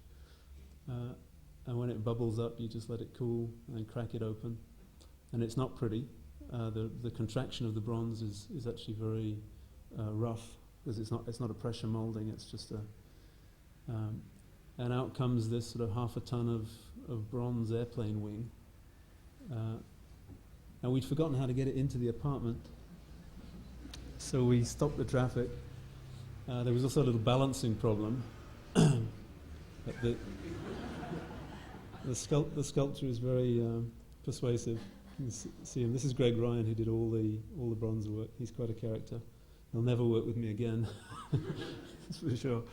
And when it bubbles up, you just let it cool and then crack it open. And it's not pretty. The contraction of the bronze is actually very rough, because it's not a pressure molding, it's just and out comes this sort of half a ton of bronze airplane wing. And we'd forgotten how to get it into the apartment, so we stopped the traffic. There was also a little balancing problem. The sculpture is very persuasive. You can see him. This is Greg Ryan, who did all the bronze work. He's quite a character. He'll never work with me again, that's for sure.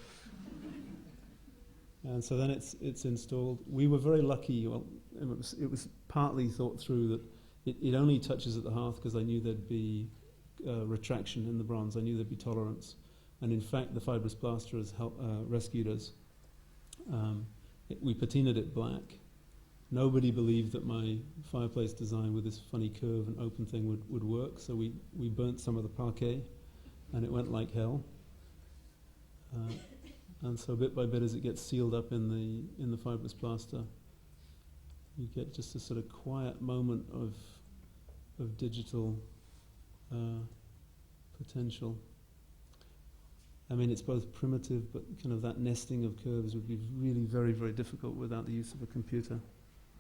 And so then it's installed. We were very lucky. Well, it was partly thought through that it only touches at the hearth because I knew there'd be retraction in the bronze. I knew there'd be tolerance. And in fact, the fibrous plasterers rescued us. We patinaed it black. Nobody believed that my fireplace design with this funny curve and open thing would work, so we burnt some of the parquet and it went like hell. And so bit by bit, as it gets sealed up in the fibrous plaster, you get just a sort of quiet moment of digital potential. I mean, it's both primitive, but kind of that nesting of curves would be really very, very difficult without the use of a computer.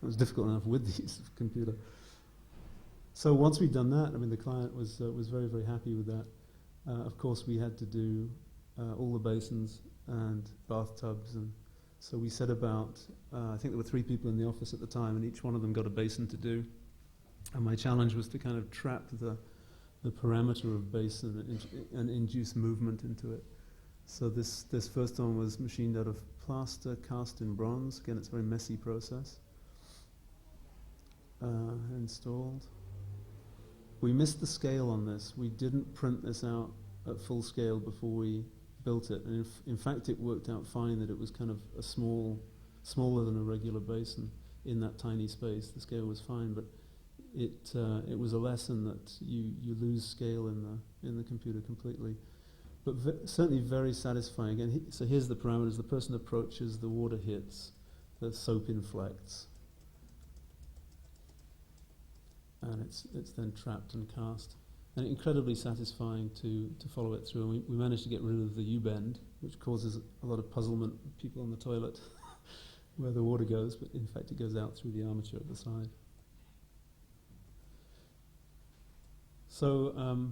It was difficult enough with the use of a computer. So once we'd done that, I mean, the client was very, very happy with that. Of course, we had to do all the basins and bathtubs, and so we set about, I think there were 3 people in the office at the time, and each one of them got a basin to do. And my challenge was to kind of trap the parameter of basin and induce movement into it. So this first one was machined out of plaster, cast in bronze. Again, it's a very messy process. Installed. We missed the scale on this. We didn't print this out at full scale before we built it. And in fact, it worked out fine that it was kind of a smaller than a regular basin in that tiny space. The scale was fine, but it was a lesson that you lose scale in the computer completely. But certainly very satisfying. Again, so here's the parameters. The person approaches, the water hits, the soap inflects, and it's then trapped and cast. And incredibly satisfying to follow it through. And we managed to get rid of the U-bend, which causes a lot of puzzlement with people on the toilet where the water goes, but in fact it goes out through the armature at the side. So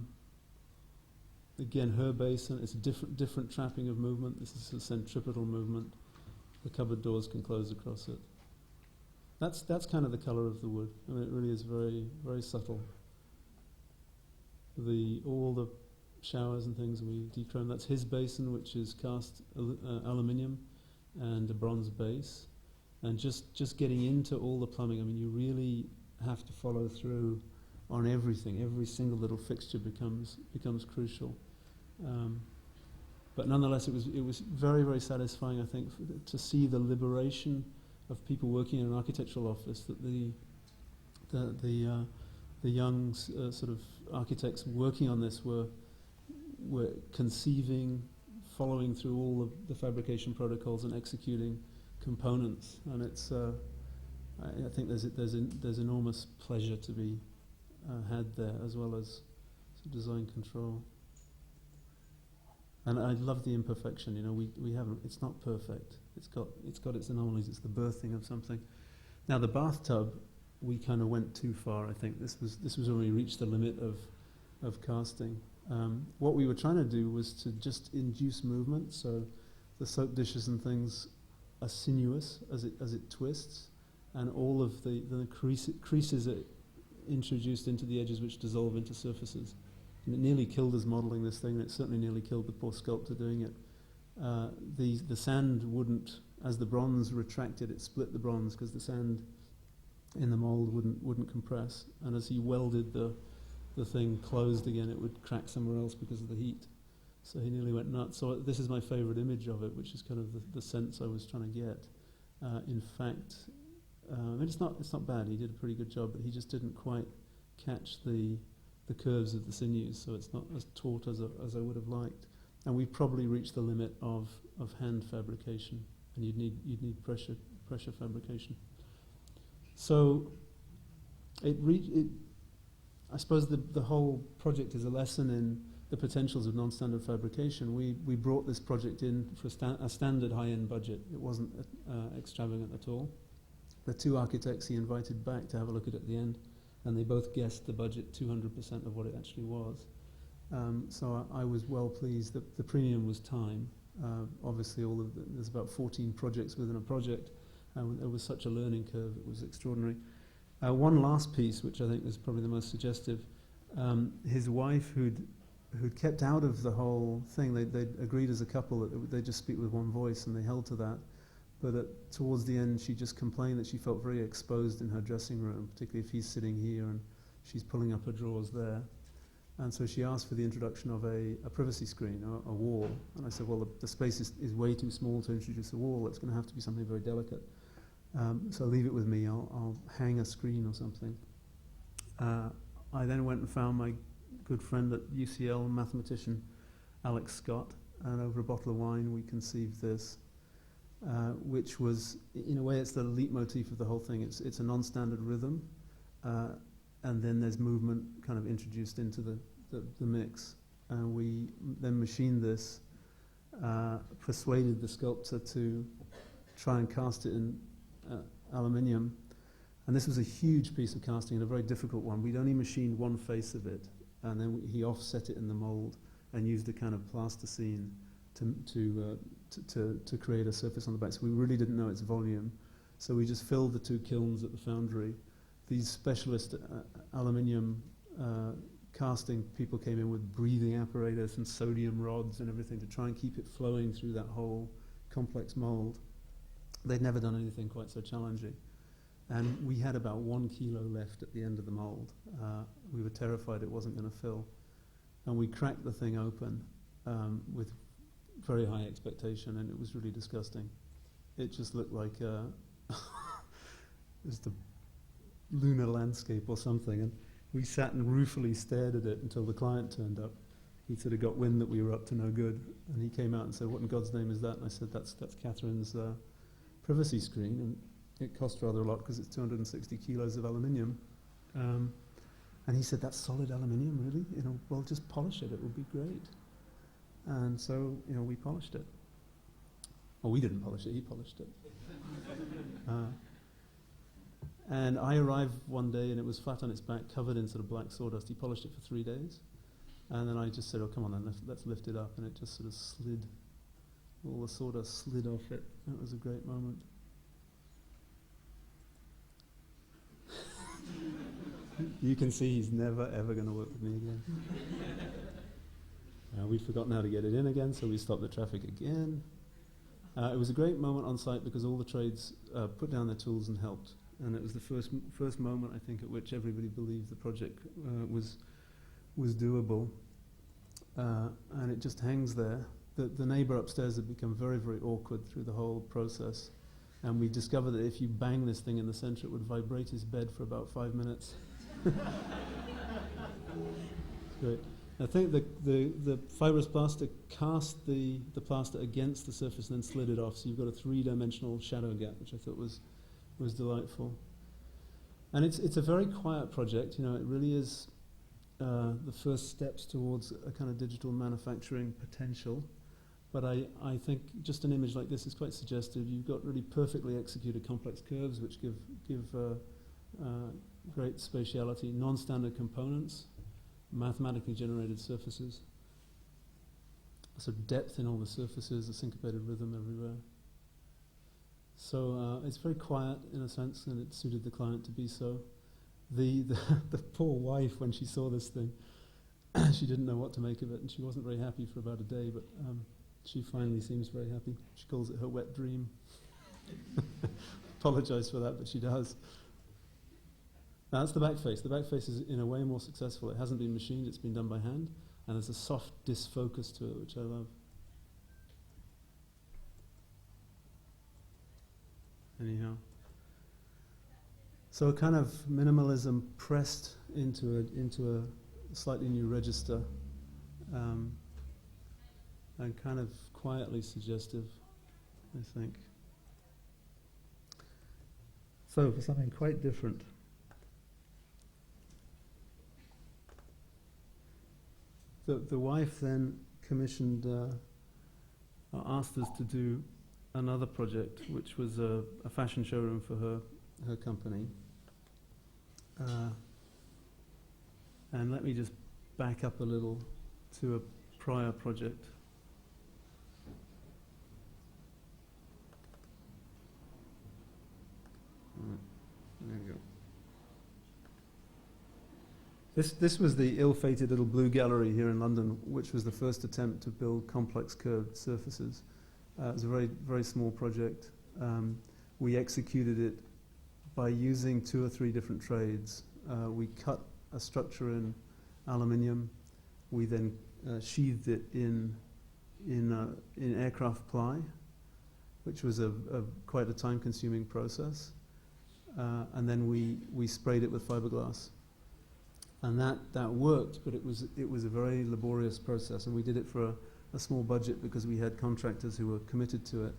again, her basin, it's a different trapping of movement. This is a centripetal movement. The cupboard doors can close across it. That's kind of the colour of the wood. I mean, it really is very, very subtle. All the showers and things we dechrome. That's his basin, which is cast aluminium and a bronze base. And just getting into all the plumbing. I mean, you really have to follow through on everything. Every single little fixture becomes crucial. But nonetheless, it was very, very satisfying, I think, to see the liberation of people working in an architectural office. That the young sort of architects working on this were conceiving, following through all of the fabrication protocols and executing components. And it's I think there's enormous pleasure to be had there, as well as design control. And I love the imperfection. You know, we haven't. It's not perfect. It's got its anomalies. It's the birthing of something. Now the bathtub, we kind of went too far. I think this was when we reached the limit of casting. What we were trying to do was to just induce movement. So the soap dishes and things are sinuous as it twists, and all of the creases are introduced into the edges, which dissolve into surfaces. And it nearly killed us modelling this thing, and it certainly nearly killed the poor sculptor doing it. The sand wouldn't, as the bronze retracted, it split the bronze because the sand in the mould wouldn't compress. And as he welded the thing closed again, it would crack somewhere else because of the heat. So he nearly went nuts. So this is my favourite image of it, which is kind of the sense I was trying to get. In fact, it's not bad. He did a pretty good job, but he just didn't quite catch the curves of the sinews, so it's not as taut as I would have liked. And we've probably reached the limit of hand fabrication, and you'd need pressure fabrication. So I suppose the whole project is a lesson in the potentials of non-standard fabrication. We brought this project in for a standard high-end budget. It wasn't extravagant at all. The 2 architects he invited back to have a look at it at the end, and they both guessed the budget 200% of what it actually was. So I was well pleased. The premium was time. Obviously, there's about 14 projects within a project, and there was such a learning curve. It was extraordinary. One last piece, which I think was probably the most suggestive. His wife, who'd kept out of the whole thing, they'd agreed as a couple that they'd just speak with one voice, and they held to that. But towards the end, she just complained that she felt very exposed in her dressing room, particularly if he's sitting here and she's pulling up her drawers there. And so she asked for the introduction of a privacy screen, a wall. And I said, well, the space is way too small to introduce a wall. It's going to have to be something very delicate. So leave it with me. I'll hang a screen or something. I then went and found my good friend at UCL, mathematician, Alex Scott, and over a bottle of wine we conceived this, which was, in a way, it's the leitmotif of the whole thing. It's a non-standard rhythm, and then there's movement kind of introduced into the mix. And we then machined this, persuaded the sculptor to try and cast it in aluminium. And this was a huge piece of casting and a very difficult one. We'd only machined one face of it, and then he offset it in the mold and used a kind of plasticine to create a surface on the back. So we really didn't know its volume. So we just filled the two kilns at the foundry. These specialist aluminium casting people came in with breathing apparatus and sodium rods and everything to try and keep it flowing through that whole complex mold. They'd never done anything quite so challenging. And we had about 1 kilo left at the end of the mold. We were terrified it wasn't going to fill. And we cracked the thing open with very high expectation, and it was really disgusting. It just looked like just a lunar landscape or something. And we sat and ruefully stared at it until the client turned up. He sort of got wind that we were up to no good, and he came out and said, "What in God's name is that?" And I said, "That's Catherine's privacy screen, and it cost rather a lot because it's 260 kilos of aluminium." And he said, "That's solid aluminium, really? Well, just polish it. It would be great." And so, we polished it. Well, we didn't polish it. He polished it. And I arrived one day, and it was flat on its back, covered in sort of black sawdust. He polished it for 3 days. And then I just said, "Oh, come on then, let's lift it up." And it just sort of slid. All the sawdust slid off it. It was a great moment. You can see he's never, ever going to work with me again. We'd forgotten how to get it in again, so we stopped the traffic again. It was a great moment on site because all the trades put down their tools and helped. And it was the first moment, I think, at which everybody believed the project was doable. And it just hangs there. The neighbour upstairs had become very, very awkward through the whole process. And we discovered that if you bang this thing in the centre, it would vibrate his bed for about 5 minutes. Great. I think the fibrous plaster cast the plaster against the surface and then slid it off. So you've got a 3-dimensional shadow gap, which I thought was delightful. And it's a very quiet project. It really is the first steps towards a kind of digital manufacturing potential. But I think just an image like this is quite suggestive. You've got really perfectly executed complex curves, which give great spatiality, non-standard components, mathematically generated surfaces. So depth in all the surfaces, a syncopated rhythm everywhere. So it's very quiet in a sense, and it suited the client to be so. The poor wife, when she saw this thing, she didn't know what to make of it, and she wasn't very happy for about a day, but she finally seems very happy. She calls it her wet dream. Apologise for that, but she does. Now, that's the back face. The back face is in a way more successful. It hasn't been machined, it's been done by hand, and there's a soft disfocus to it, which I love. Anyhow. So a kind of minimalism pressed into a slightly new register, and kind of quietly suggestive, I think. So for something quite different. The wife then commissioned, asked us to do another project, which was a fashion showroom for her company. And let me just back up a little to a prior project. There you go. This was the ill-fated little blue gallery here in London, which was the first attempt to build complex curved surfaces. It was a very, very small project. We executed it by using 2 or 3 different trades. We cut a structure in aluminium. We then sheathed it in aircraft ply, which was quite a time-consuming process. And then we sprayed it with fiberglass. And that worked, but it was a very laborious process, and we did it for a small budget because we had contractors who were committed to it.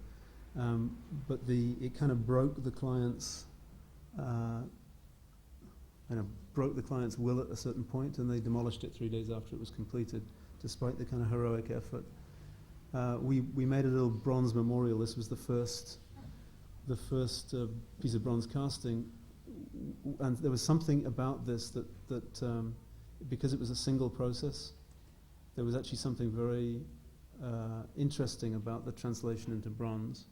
But it kind of broke the client's will at a certain point, and they demolished it 3 days after it was completed, despite the kind of heroic effort. We made a little bronze memorial. This was the first piece of bronze casting, and there was something about this that because it was a single process, there was actually something very interesting about the translation into bronze.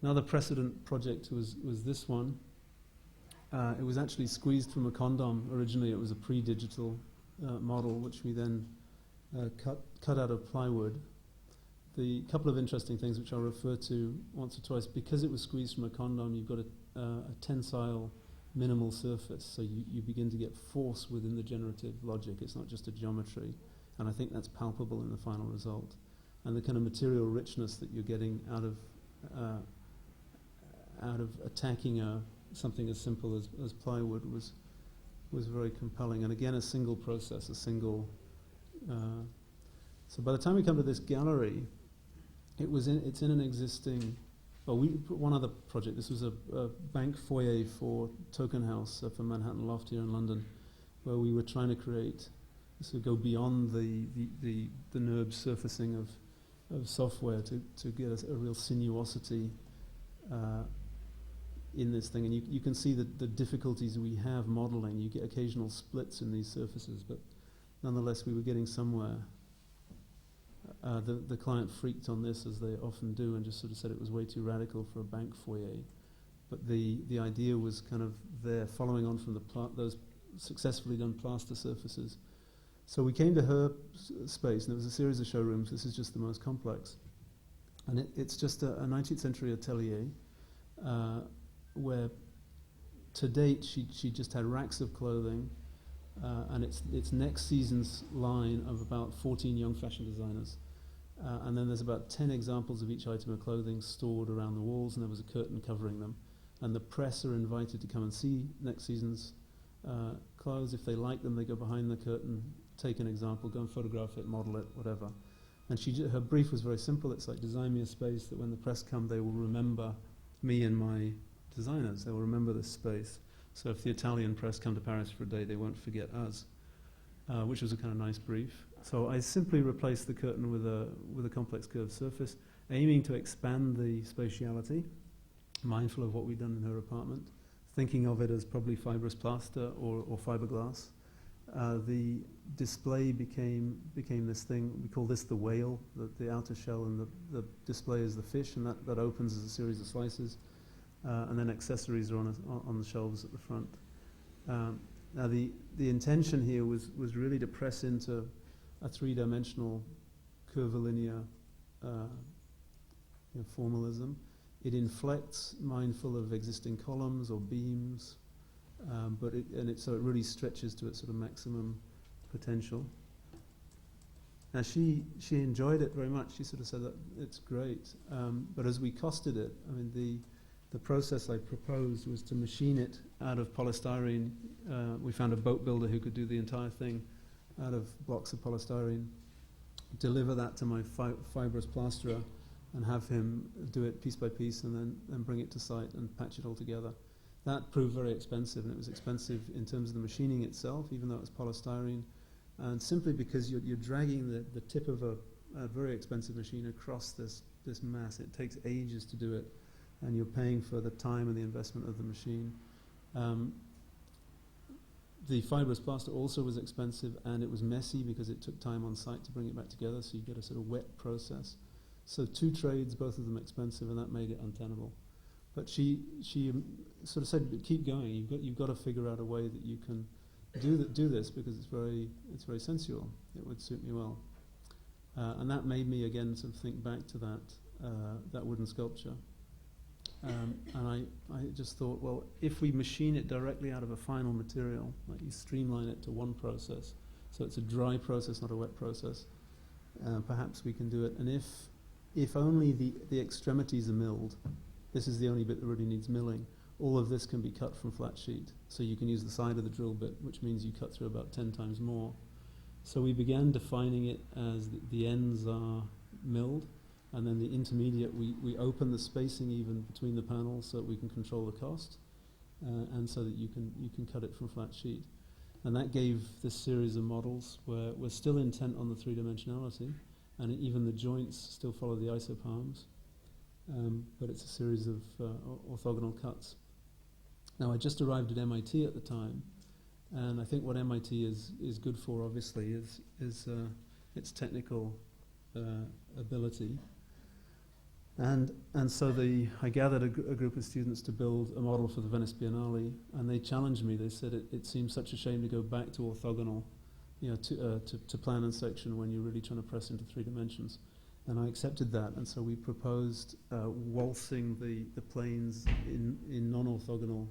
Another precedent project was this one. It was actually squeezed from a condom. Originally it was a pre-digital model, which we then cut out of plywood. The couple of interesting things which I'll refer to once or twice, because it was squeezed from a condom, you've got a tensile minimal surface, so you begin to get force within the generative logic. It's not just a geometry, and I think that's palpable in the final result. And the kind of material richness that you're getting out of attacking something as simple as plywood was very compelling. And again, a single process, so by the time we come to this gallery, it's in an existing. One other project. This was a bank foyer for Token House for Manhattan Loft here in London, where we were trying to create, so go beyond the NURB surfacing of software to get a real sinuosity in this thing. And you can see the difficulties we have modeling. You get occasional splits in these surfaces, but nonetheless we were getting somewhere. The client freaked on this, as they often do, and just sort of said it was way too radical for a bank foyer. But the idea was kind of there, following on from those successfully done plaster surfaces. So we came to her space, and there was a series of showrooms. This is just the most complex. And it's just a 19th century atelier where, to date, she just had racks of clothing, and it's next season's line of about 14 young fashion designers. And then there's about 10 examples of each item of clothing stored around the walls, and there was a curtain covering them. And the press are invited to come and see next season's clothes. If they like them, they go behind the curtain, take an example, go and photograph it, model it, whatever. And her brief was very simple. It's like, design me a space that when the press come, they will remember me and my designers. They will remember this space. So if the Italian press come to Paris for a day, they won't forget us, which was a kind of nice brief. So I simply replaced the curtain with a complex curved surface, aiming to expand the spatiality, mindful of what we'd done in her apartment, thinking of it as probably fibrous plaster or fiberglass. The display became this thing. We call this the whale, the outer shell, and the display is the fish, and that opens as a series of slices. And then accessories are on the shelves at the front. Now the intention here was really to press into a three-dimensional curvilinear formalism. It inflects, mindful of existing columns or beams, so it really stretches to its sort of maximum potential. Now she enjoyed it very much. She sort of said that it's great, but as we costed it, I mean the process I proposed was to machine it out of polystyrene. We found a boat builder who could do the entire thing out of blocks of polystyrene, deliver that to my fibrous plasterer, and have him do it piece by piece, and then bring it to site and patch it all together. That proved very expensive, and it was expensive in terms of the machining itself, even though it was polystyrene, and simply because you're dragging the tip of a very expensive machine across this mass. It takes ages to do it, and you're paying for the time and the investment of the machine. The fibrous plaster also was expensive, and it was messy because it took time on site to bring it back together, so you get a sort of wet process. So two trades, both of them expensive, and that made it untenable. But she sort of said, keep going. You've got to figure out a way that you can do this, because it's very sensual. It would suit me well. And that made me again sort of think back to that wooden sculpture. And I just thought, well, if we machine it directly out of a final material, like you streamline it to one process, so it's a dry process, not a wet process, perhaps we can do it. And if only the extremities are milled, this is the only bit that really needs milling, all of this can be cut from flat sheet. So you can use the side of the drill bit, which means you cut through about 10 times more. So we began defining it as the ends are milled, and then the intermediate, we open the spacing even between the panels so that we can control the cost, and so that you can cut it from flat sheet. And that gave this series of models where we're still intent on the three-dimensionality, and even the joints still follow the isopalms, but it's a series of orthogonal cuts. Now, I just arrived at MIT at the time, and I think what MIT is good for, obviously, is its technical ability. And so I gathered a group of students to build a model for the Venice Biennale, and they challenged me. They said it seems such a shame to go back to orthogonal, to plan and section when you're really trying to press into 3 dimensions. And I accepted that, and so we proposed waltzing the planes in non-orthogonal,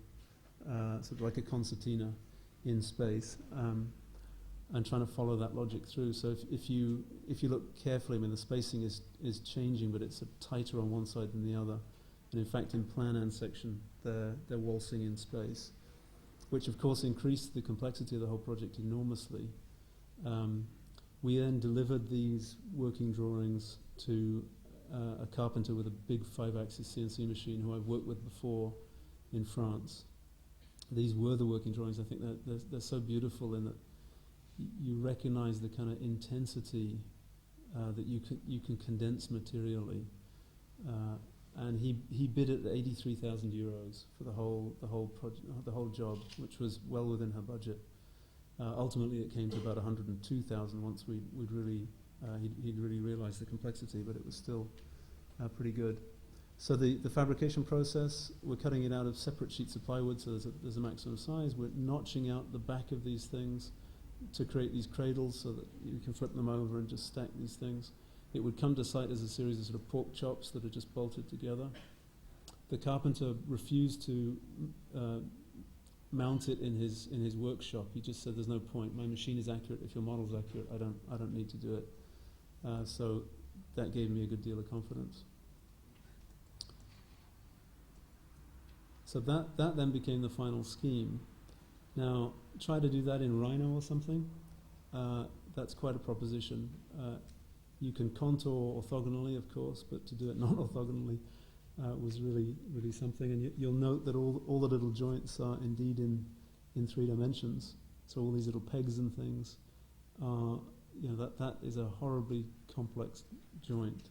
sort of like a concertina in space, and trying to follow that logic through. So if you look carefully, I mean, the spacing is changing, but it's tighter on one side than the other. And in fact, in plan and section, they're waltzing in space, which of course increased the complexity of the whole project enormously. We then delivered these working drawings to a carpenter with a big 5-axis CNC machine who I've worked with before in France. These were the working drawings. I think that they're so beautiful in that you recognize the kind of intensity that you can condense materially. And he bid at 83,000 euros for the whole job, which was well within her budget. Ultimately, it came to about 102,000 once he'd really realized the complexity, but it was still pretty good. So the fabrication process, we're cutting it out of separate sheets of plywood, so there's a maximum size. We're notching out the back of these things to create these cradles so that you can flip them over and just stack these things. It would come to site as a series of sort of pork chops that are just bolted together. The carpenter refused to mount it in his workshop. He just said, "There's no point. My machine is accurate. If your model's accurate, I don't need to do it." So that gave me a good deal of confidence. So that then became the final scheme. Now, try to do that in Rhino or something. That's quite a proposition. You can contour orthogonally, of course, but to do it non-orthogonally was really, really something. And you'll note that all the little joints are indeed in 3 dimensions. So all these little pegs and things are, that is a horribly complex joint.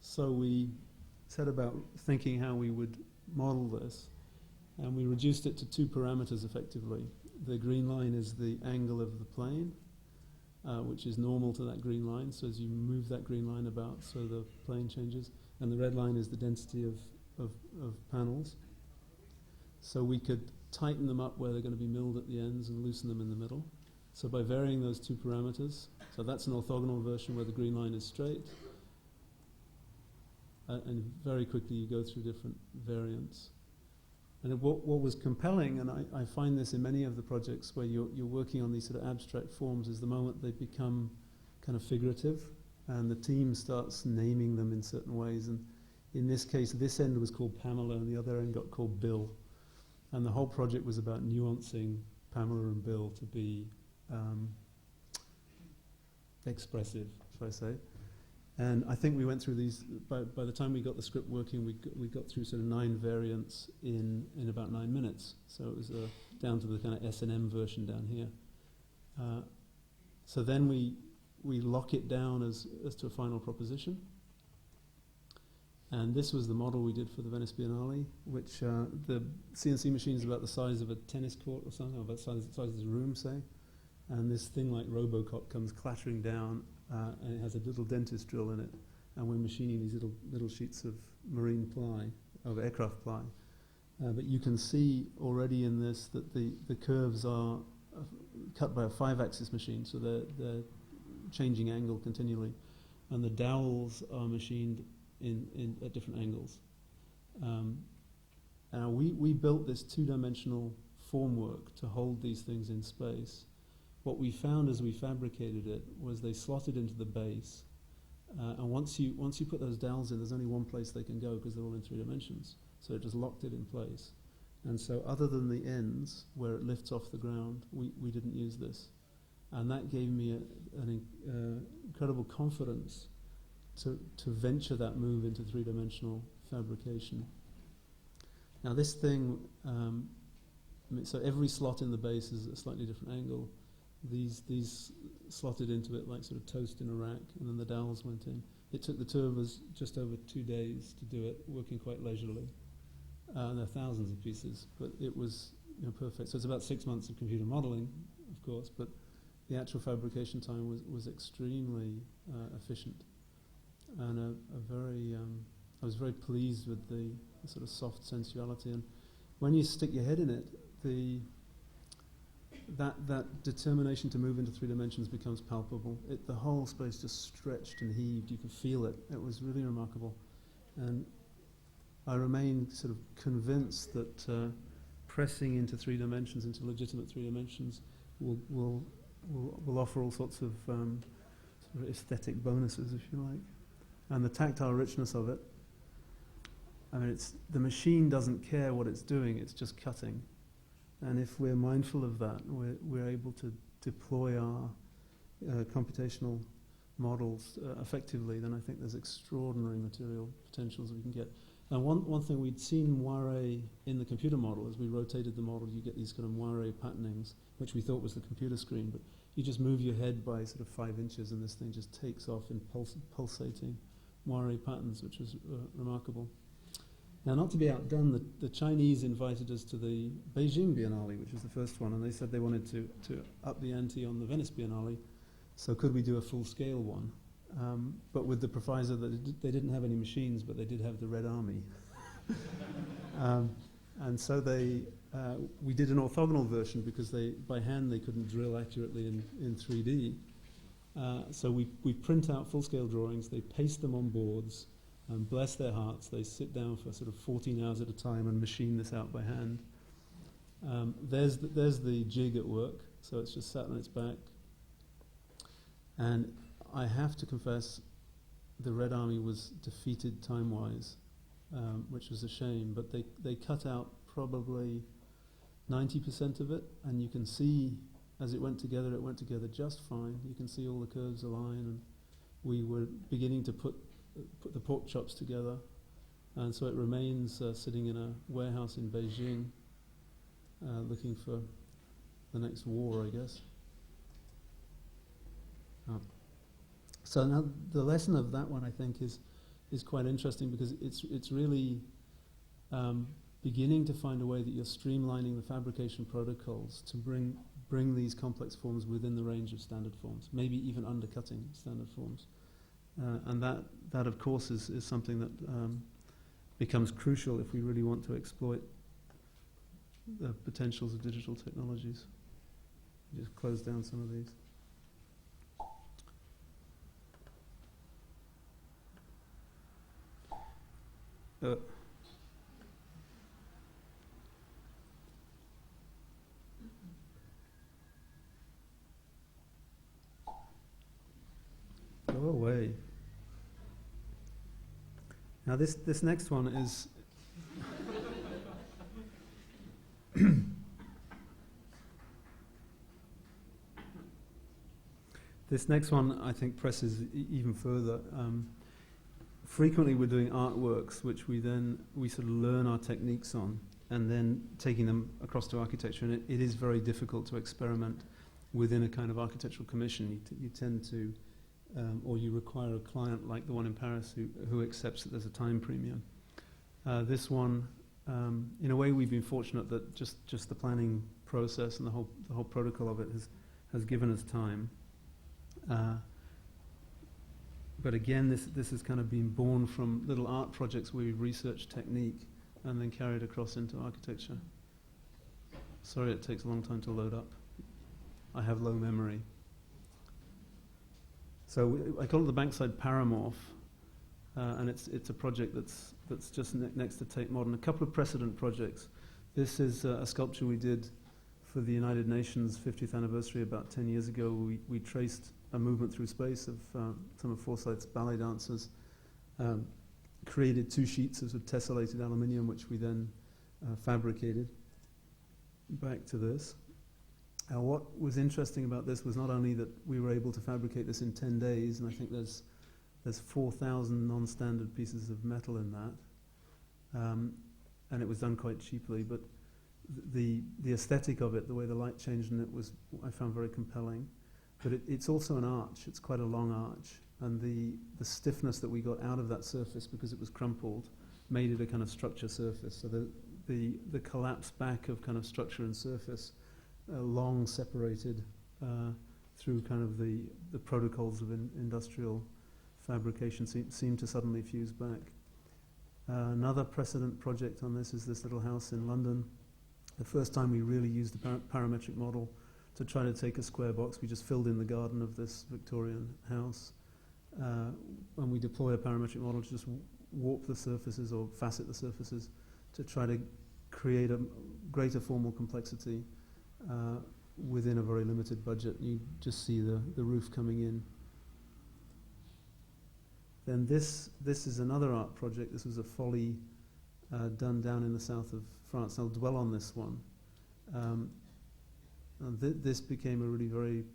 So we set about thinking how we would model this. And we reduced it to 2 parameters effectively. The green line is the angle of the plane, which is normal to that green line. So as you move that green line about, so the plane changes. And the red line is the density of panels. So we could tighten them up where they're going to be milled at the ends and loosen them in the middle. So by varying those 2 parameters, so that's an orthogonal version where the green line is straight. And very quickly you go through different variants. And what was compelling, and I find this in many of the projects where you're working on these sort of abstract forms, is the moment they become kind of figurative, and the team starts naming them in certain ways. And in this case, this end was called Pamela, and the other end got called Bill. And the whole project was about nuancing Pamela and Bill to be expressive, shall I say. And I think we went through these, by the time we got the script working, we got through sort of 9 variants in about 9 minutes. So it was down to the kind of S&M version down here. So then we lock it down as to a final proposition. And this was the model we did for the Venice Biennale, which the CNC machine is about the size of a tennis court or something, or about the size of this room, say. And this thing like Robocop comes clattering down, and it has a little dentist drill in it, and we're machining these little sheets of marine ply, of aircraft ply. But you can see already in this that the curves are cut by a 5-axis machine, so they're changing angle continually, and the dowels are machined at different angles. Now we built this 2-dimensional formwork to hold these things in space. What we found as we fabricated it was they slotted into the base, and once you put those dowels in, there's only one place they can go because they're all in 3 dimensions. So it just locked it in place. And so other than the ends, where it lifts off the ground, we didn't use this. And that gave me an incredible confidence to venture that move into three-dimensional fabrication. Now this thing, so every slot in the base is a slightly different angle. These slotted into it like sort of toast in a rack, and then the dowels went in. It took the two of us just over 2 days to do it, working quite leisurely. There are thousands of pieces, but it was perfect. So it's about 6 months of computer modeling, of course, but the actual fabrication time was extremely efficient, and I was very pleased with the sort of soft sensuality. And when you stick your head in it, that determination to move into 3 dimensions becomes palpable. The whole space just stretched and heaved. You could feel it. It was really remarkable, and I remain sort of convinced that pressing into 3 dimensions, into legitimate 3 dimensions, will offer all sorts of sort of aesthetic bonuses, if you like. And the tactile richness of it, I mean, the machine doesn't care what it's doing, it's just cutting. And if we're mindful of that, we're able to deploy our computational models effectively, then I think there's extraordinary material potentials we can get. And one thing we'd seen moire in the computer model, as we rotated the model, you get these kind of moire patternings, which we thought was the computer screen, but you just move your head by sort of 5 inches and this thing just takes off in pulsating moire patterns, which was remarkable. Now, not to be outdone, the Chinese invited us to the Beijing Biennale, which was the first one, and they said they wanted to up the ante on the Venice Biennale, so could we do a full-scale one? But with the proviso that they didn't have any machines, but they did have the Red Army. And so we did an orthogonal version because by hand they couldn't drill accurately in 3D. So we print out full-scale drawings, they paste them on boards, and bless their hearts, they sit down for sort of 14 hours at a time and machine this out by hand. There's the jig at work, so it's just sat on its back. And I have to confess, the Red Army was defeated time-wise, which was a shame, but they cut out probably 90% of it, and you can see as it went together just fine. You can see all the curves align, and we were beginning to put the pork chops together, and so it remains sitting in a warehouse in Beijing, looking for the next war, I guess. So now the lesson of that one, I think, is quite interesting because it's really beginning to find a way that you're streamlining the fabrication protocols to bring these complex forms within the range of standard forms, maybe even undercutting standard forms. And that of course is something that becomes crucial if we really want to exploit the potentials of digital technologies. Just close down some of these. Go away. Now this next one is this next one I think presses even further. Frequently we're doing artworks which we sort of learn our techniques on and then taking them across to architecture, and it is very difficult to experiment within a kind of architectural commission. You tend to or you require a client like the one in Paris who accepts that there's a time premium. This one, in a way, we've been fortunate that just the planning process and the whole protocol of it has given us time. But again, this has kind of been born from little art projects where we've researched technique and then carried across into architecture. Sorry, it takes a long time to load up. I have low memory. So I call it the Bankside Paramorph, and it's a project that's just next to Tate Modern. A couple of precedent projects. This is a sculpture we did for the United Nations 50th anniversary about 10 years ago. We traced a movement through space of some of Forsyth's ballet dancers, created 2 sheets of tessellated aluminium, which we then fabricated. Back to this. What was interesting about this was not only that we were able to fabricate this in 10 days, and I think there's 4,000 non-standard pieces of metal in that, and it was done quite cheaply, but the aesthetic of it, the way the light changed in it, was, I found, very compelling. But it's also an arch. It's quite a long arch, and the stiffness that we got out of that surface, because it was crumpled, made it a kind of structure surface. So the collapse back of kind of structure and surface, long separated through kind of the protocols of industrial fabrication, seemed to suddenly fuse back. Another precedent project on this is this little house in London. The first time we really used the parametric model to try to take a square box, we just filled in the garden of this Victorian house. And we deploy a parametric model to just warp the surfaces or facet the surfaces to try to create a greater formal complexity within a very limited budget. You just see the roof coming in. Then this is another art project. This was a folly done down in the south of France. I'll dwell on this one. This became a really very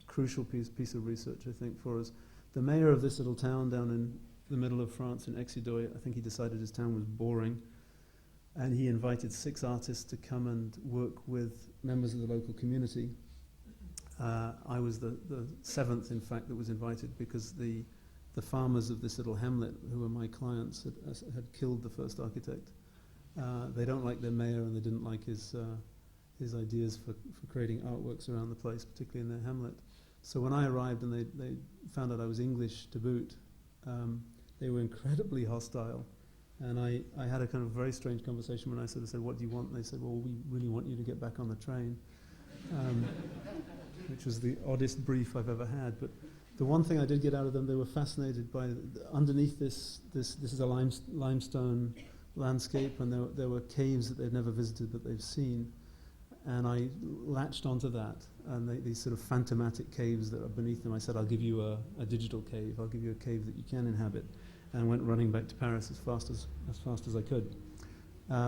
crucial piece of research, I think, for us. The mayor of this little town down in the middle of France, in Exidoi, I think he decided his town was boring, and he invited 6 artists to come and work with members of the local community. I was the 7th, in fact, that was invited, because the farmers of this little hamlet, who were my clients, had killed the first architect. They don't like their mayor, and they didn't like his ideas for creating artworks around the place, particularly in their hamlet. So when I arrived and they found out I was English to boot, they were incredibly hostile. And I had a kind of very strange conversation when I sort of said, "What do you want?" And they said, "Well, we really want you to get back on the train," which was the oddest brief I've ever had. But the one thing I did get out of them, they were fascinated by underneath this is a limestone landscape, and there were caves that they'd never visited that they've seen. And I latched onto that, and these sort of phantomatic caves that are beneath them. I said, "I'll give you a digital cave. I'll give you a cave that you can inhabit," and I went running back to Paris as fast as I could.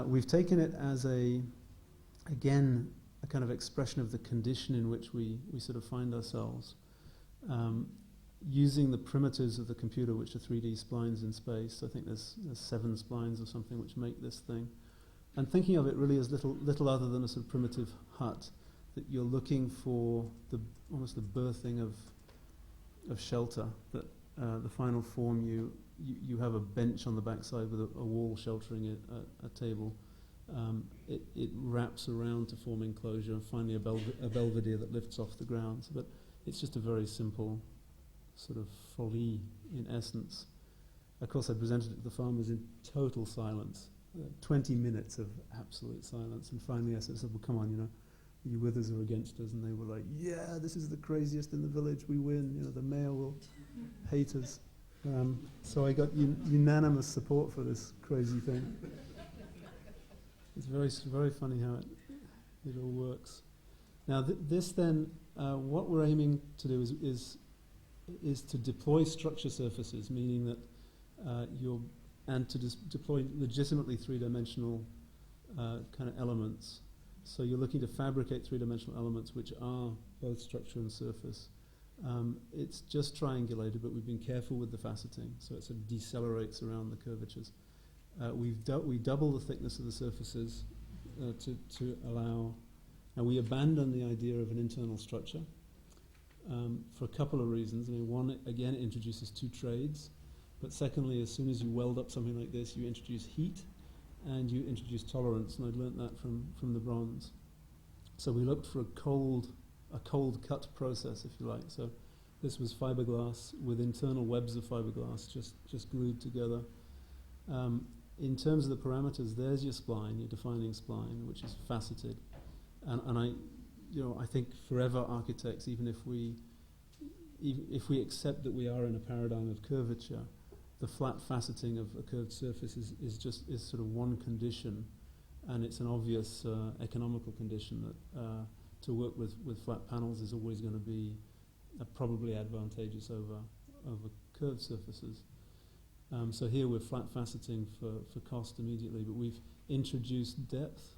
We've taken it as again a kind of expression of the condition in which we sort of find ourselves, using the primitives of the computer, which are 3D splines in space. I think there's 7 splines or something which make this thing. And thinking of it really as little other than a sort of primitive hut, that you're looking for almost the birthing of shelter, that the final form, you have a bench on the backside with a wall sheltering it, a table. It wraps around to form enclosure, and finally a belvedere that lifts off the ground. But it's just a very simple sort of folie in essence. Of course, I presented it to the farmers in total silence. 20 minutes of absolute silence, and finally I said, "Well, come on, are you with us or against us?" And they were like, "Yeah, this is the craziest in the village. We win. The mayor will hate us." So I got unanimous support for this crazy thing. It's very, very funny how it all works. Now, this then, what we're aiming to do is to deploy structure surfaces, meaning that and to deploy legitimately 3-dimensional kind of elements. So you're looking to fabricate 3-dimensional elements which are both structure and surface. It's just triangulated, but we've been careful with the faceting, so it sort of decelerates around the curvatures. We double the thickness of the surfaces to allow, and we abandon the idea of an internal structure for a couple of reasons. I mean, one, again, it introduces 2 trades. But secondly, as soon as you weld up something like this, you introduce heat and you introduce tolerance, and I'd learnt that from the bronze. So we looked for a cold cut process, if you like. So this was fiberglass with internal webs of fiberglass just glued together. In terms of the parameters, there's your spline, your defining spline, which is faceted. And I think forever architects, even if we accept that we are in a paradigm of curvature, the flat faceting of a curved surface is sort of one condition, and it's an obvious economical condition that to work with flat panels is always going to be probably advantageous over curved surfaces. So here we're flat faceting for cost immediately, but we've introduce depth,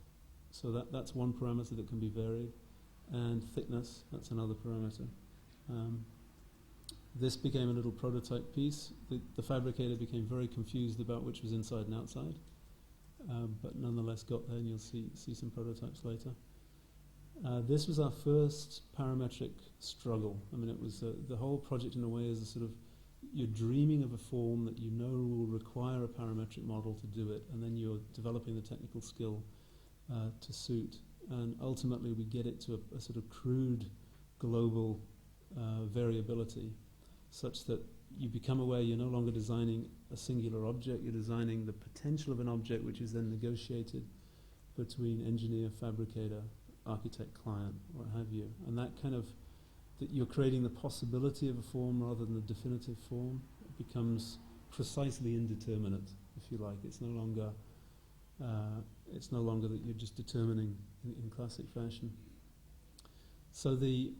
so that's one parameter that can be varied, and thickness, that's another parameter. This became a little prototype piece. The fabricator became very confused about which was inside and outside, but nonetheless got there, and you'll see some prototypes later. This was our first parametric struggle. I mean, it was the whole project in a way is a sort of, you're dreaming of a form that you know will require a parametric model to do it, and then you're developing the technical skill to suit. And ultimately we get it to a sort of crude global variability, such that you become aware you're no longer designing a singular object, you're designing the potential of an object which is then negotiated between engineer, fabricator, architect, client, what have you. And that kind of, that you're creating the possibility of a form rather than the definitive form. It becomes precisely indeterminate, if you like. It's no longer that you're just determining in classic fashion. So the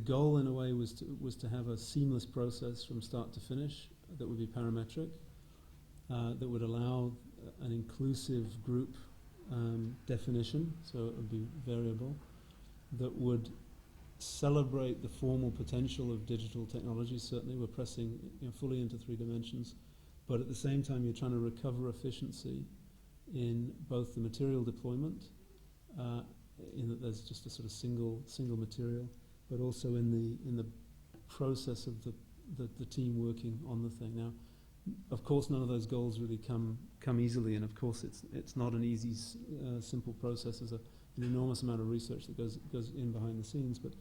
goal, in a way, was to have a seamless process from start to finish that would be parametric, that would allow an inclusive group definition, so it would be variable, that would celebrate the formal potential of digital technology. Certainly, we're pressing fully into 3 dimensions, but at the same time, you're trying to recover efficiency in both the material deployment, in that there's just a sort of single material, but also in the process of the team working on the thing. Now, of course, none of those goals really come easily, and of course, it's not an easy, simple process. There's an enormous amount of research that goes in behind the scenes, but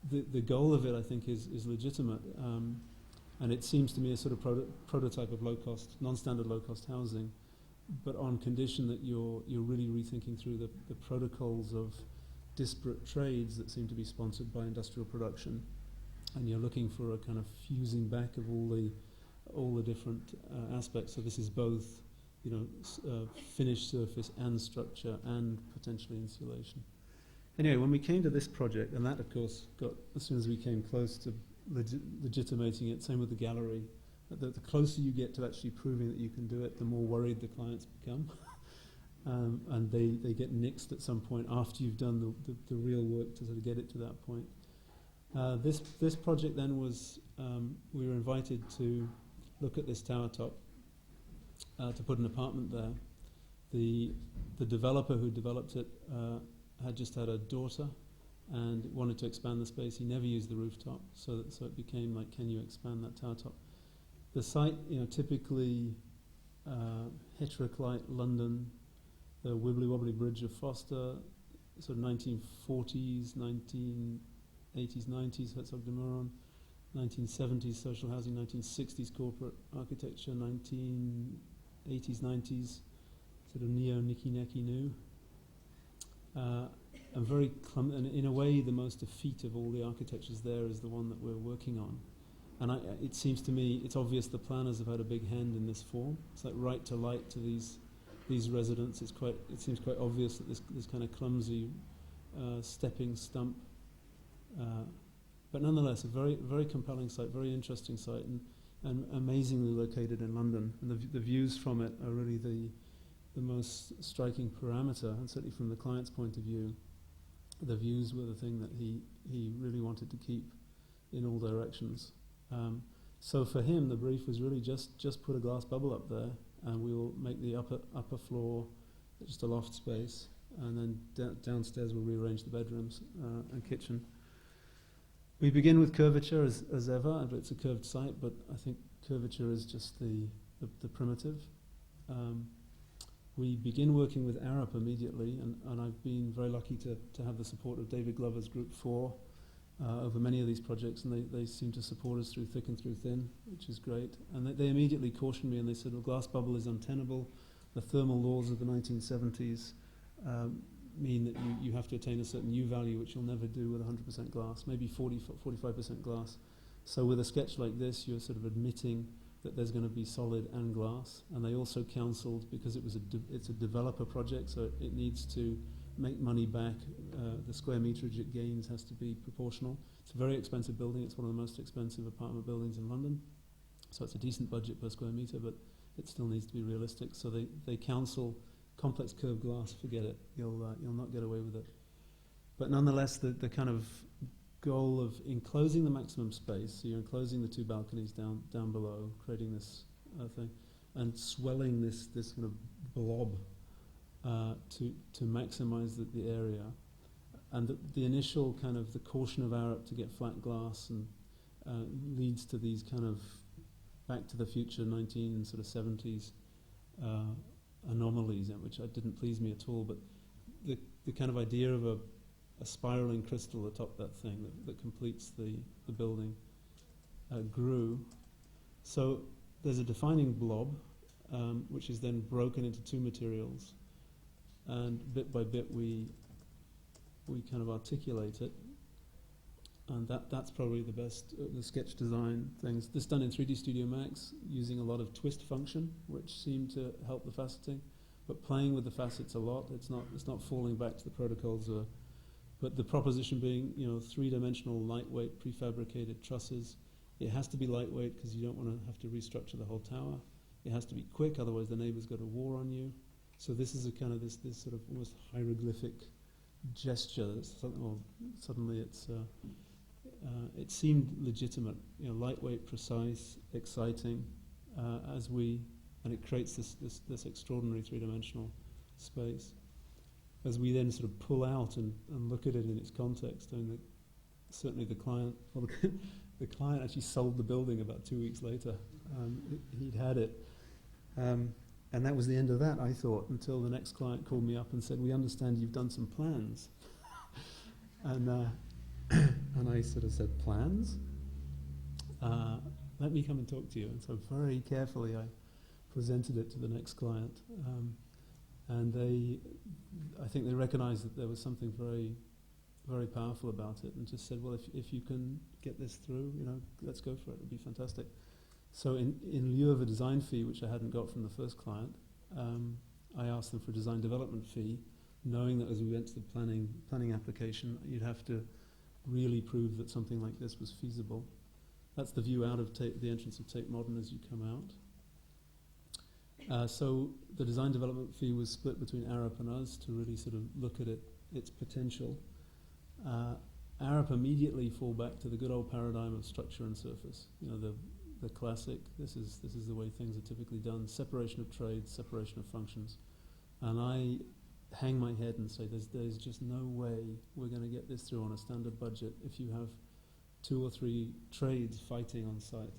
the goal of it, I think, is legitimate, and it seems to me a sort of prototype of low-cost, non-standard low-cost housing, but on condition that you're really rethinking through the protocols of disparate trades that seem to be sponsored by industrial production, and you're looking for a kind of fusing back of all the different aspects. So this is both, finished surface and structure and potentially insulation. Anyway, when we came to this project, and that of course got, as soon as we came close to legitimating it, same with the gallery, the closer you get to actually proving that you can do it, the more worried the clients become. And they get nixed at some point after you've done the real work to sort of get it to that point. This project then was, we were invited to look at this tower top, to put an apartment there. The developer who developed it had just had a daughter and wanted to expand the space. He never used the rooftop, so it became like, can you expand that tower top? The site, typically heteroclite London, the wibbly-wobbly Bridge of Foster, sort of 1940s, 1980s, 90s, Herzog de Meuron, 1970s social housing, 1960s corporate architecture, 1980s, 90s, sort of neo-Nicky-Necky new. And very and in a way, the most effete of all the architectures there is the one that we're working on. And it seems to me, it's obvious the planners have had a big hand in this form. It's like right to light to these residents. It seems quite obvious that this kind of clumsy stepping stump, but nonetheless a very, very compelling site, very interesting site, and amazingly located in London. And the views from it are really the most striking parameter, and certainly from the client's point of view, the views were the thing that he really wanted to keep in all directions. So for him, the brief was really just put a glass bubble up there, and we'll make the upper floor just a loft space, and then downstairs we'll rearrange the bedrooms and kitchen. We begin with curvature as ever. It's a curved site, but I think curvature is just the primitive. We begin working with Arup immediately, and I've been very lucky to have the support of David Glover's Group 4 over many of these projects, and they seem to support us through thick and through thin, which is great. And they immediately cautioned me, and they said, well, glass bubble is untenable. The thermal laws of the 1970s mean that you have to attain a certain U value, which you'll never do with 100% glass, maybe 45% glass. So with a sketch like this, you're sort of admitting that there's going to be solid and glass. And they also counselled, because it's a developer project, so it needs to make money back. The square meterage it gains has to be proportional. It's a very expensive building. It's one of the most expensive apartment buildings in London. So it's a decent budget per square meter, but it still needs to be realistic. So they counsel complex curved glass, forget it. You'll not get away with it. But nonetheless, the kind of goal of enclosing the maximum space, so you're enclosing the two balconies down below, creating this thing, and swelling this kind of blob to maximize the area. And the initial kind of the caution of Arup to get flat glass and leads to these kind of Back to the Future 1970s anomalies, which didn't please me at all. But the kind of idea of a spiraling crystal atop that thing that completes the building grew. So there's a defining blob, which is then broken into two materials, and bit by bit we kind of articulate it, and that's probably the best the sketch design things. This done in 3D Studio Max using a lot of twist function, which seemed to help the faceting, but playing with the facets a lot. It's not falling back to the protocols. But the proposition being, three-dimensional, lightweight, prefabricated trusses. It has to be lightweight because you don't want to have to restructure the whole tower. It has to be quick, otherwise the neighbours go to war on you. So this is a kind of this sort of almost hieroglyphic gesture. Suddenly it seemed legitimate, lightweight, precise, exciting, and it creates this extraordinary three-dimensional space. As we then sort of pull out and look at it in its context, certainly the client actually sold the building about 2 weeks later. He'd had it. And that was the end of that, I thought, until the next client called me up and said, "We understand you've done some plans." And I sort of said, "Plans? Let me come and talk to you." And so very carefully I presented it to the next client. And I think they recognized that there was something very, very powerful about it, and just said, "Well, if you can get this through, let's go for it. It'd be fantastic." So in lieu of a design fee, which I hadn't got from the first client, I asked them for a design development fee, knowing that as we went to the planning application, you'd have to really prove that something like this was feasible. That's the view out of the entrance of Tate Modern as you come out. So the design development fee was split between Arup and us to really sort of look at its potential. Arup immediately fall back to the good old paradigm of structure and surface. The classic. This is the way things are typically done: separation of trades, separation of functions. And I hang my head and say, there's just no way we're going to get this through on a standard budget if you have 2 or 3 trades fighting on site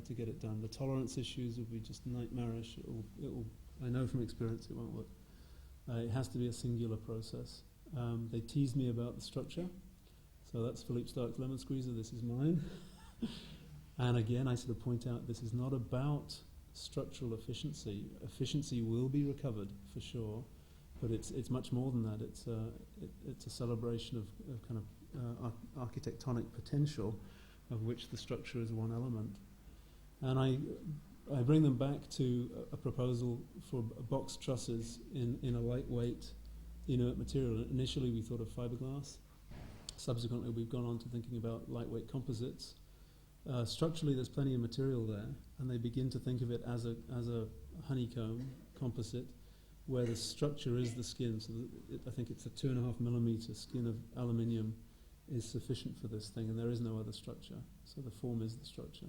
to get it done. The tolerance issues will be just nightmarish. I know from experience it won't work. It has to be a singular process. They teased me about the structure. So that's Philippe Stark's lemon squeezer. This is mine. And again, I sort of point out this is not about structural efficiency. Efficiency will be recovered for sure, but it's much more than that. It's a celebration of kind of architectonic potential, of which the structure is one element. And I bring them back to a proposal for box trusses in a lightweight, inert material. Initially, we thought of fiberglass. Subsequently, we've gone on to thinking about lightweight composites. Structurally, there's plenty of material there, and they begin to think of it as a honeycomb composite, where the structure is the skin. So I think it's a 2.5 millimeter skin of aluminium is sufficient for this thing, and there is no other structure. So the form is the structure.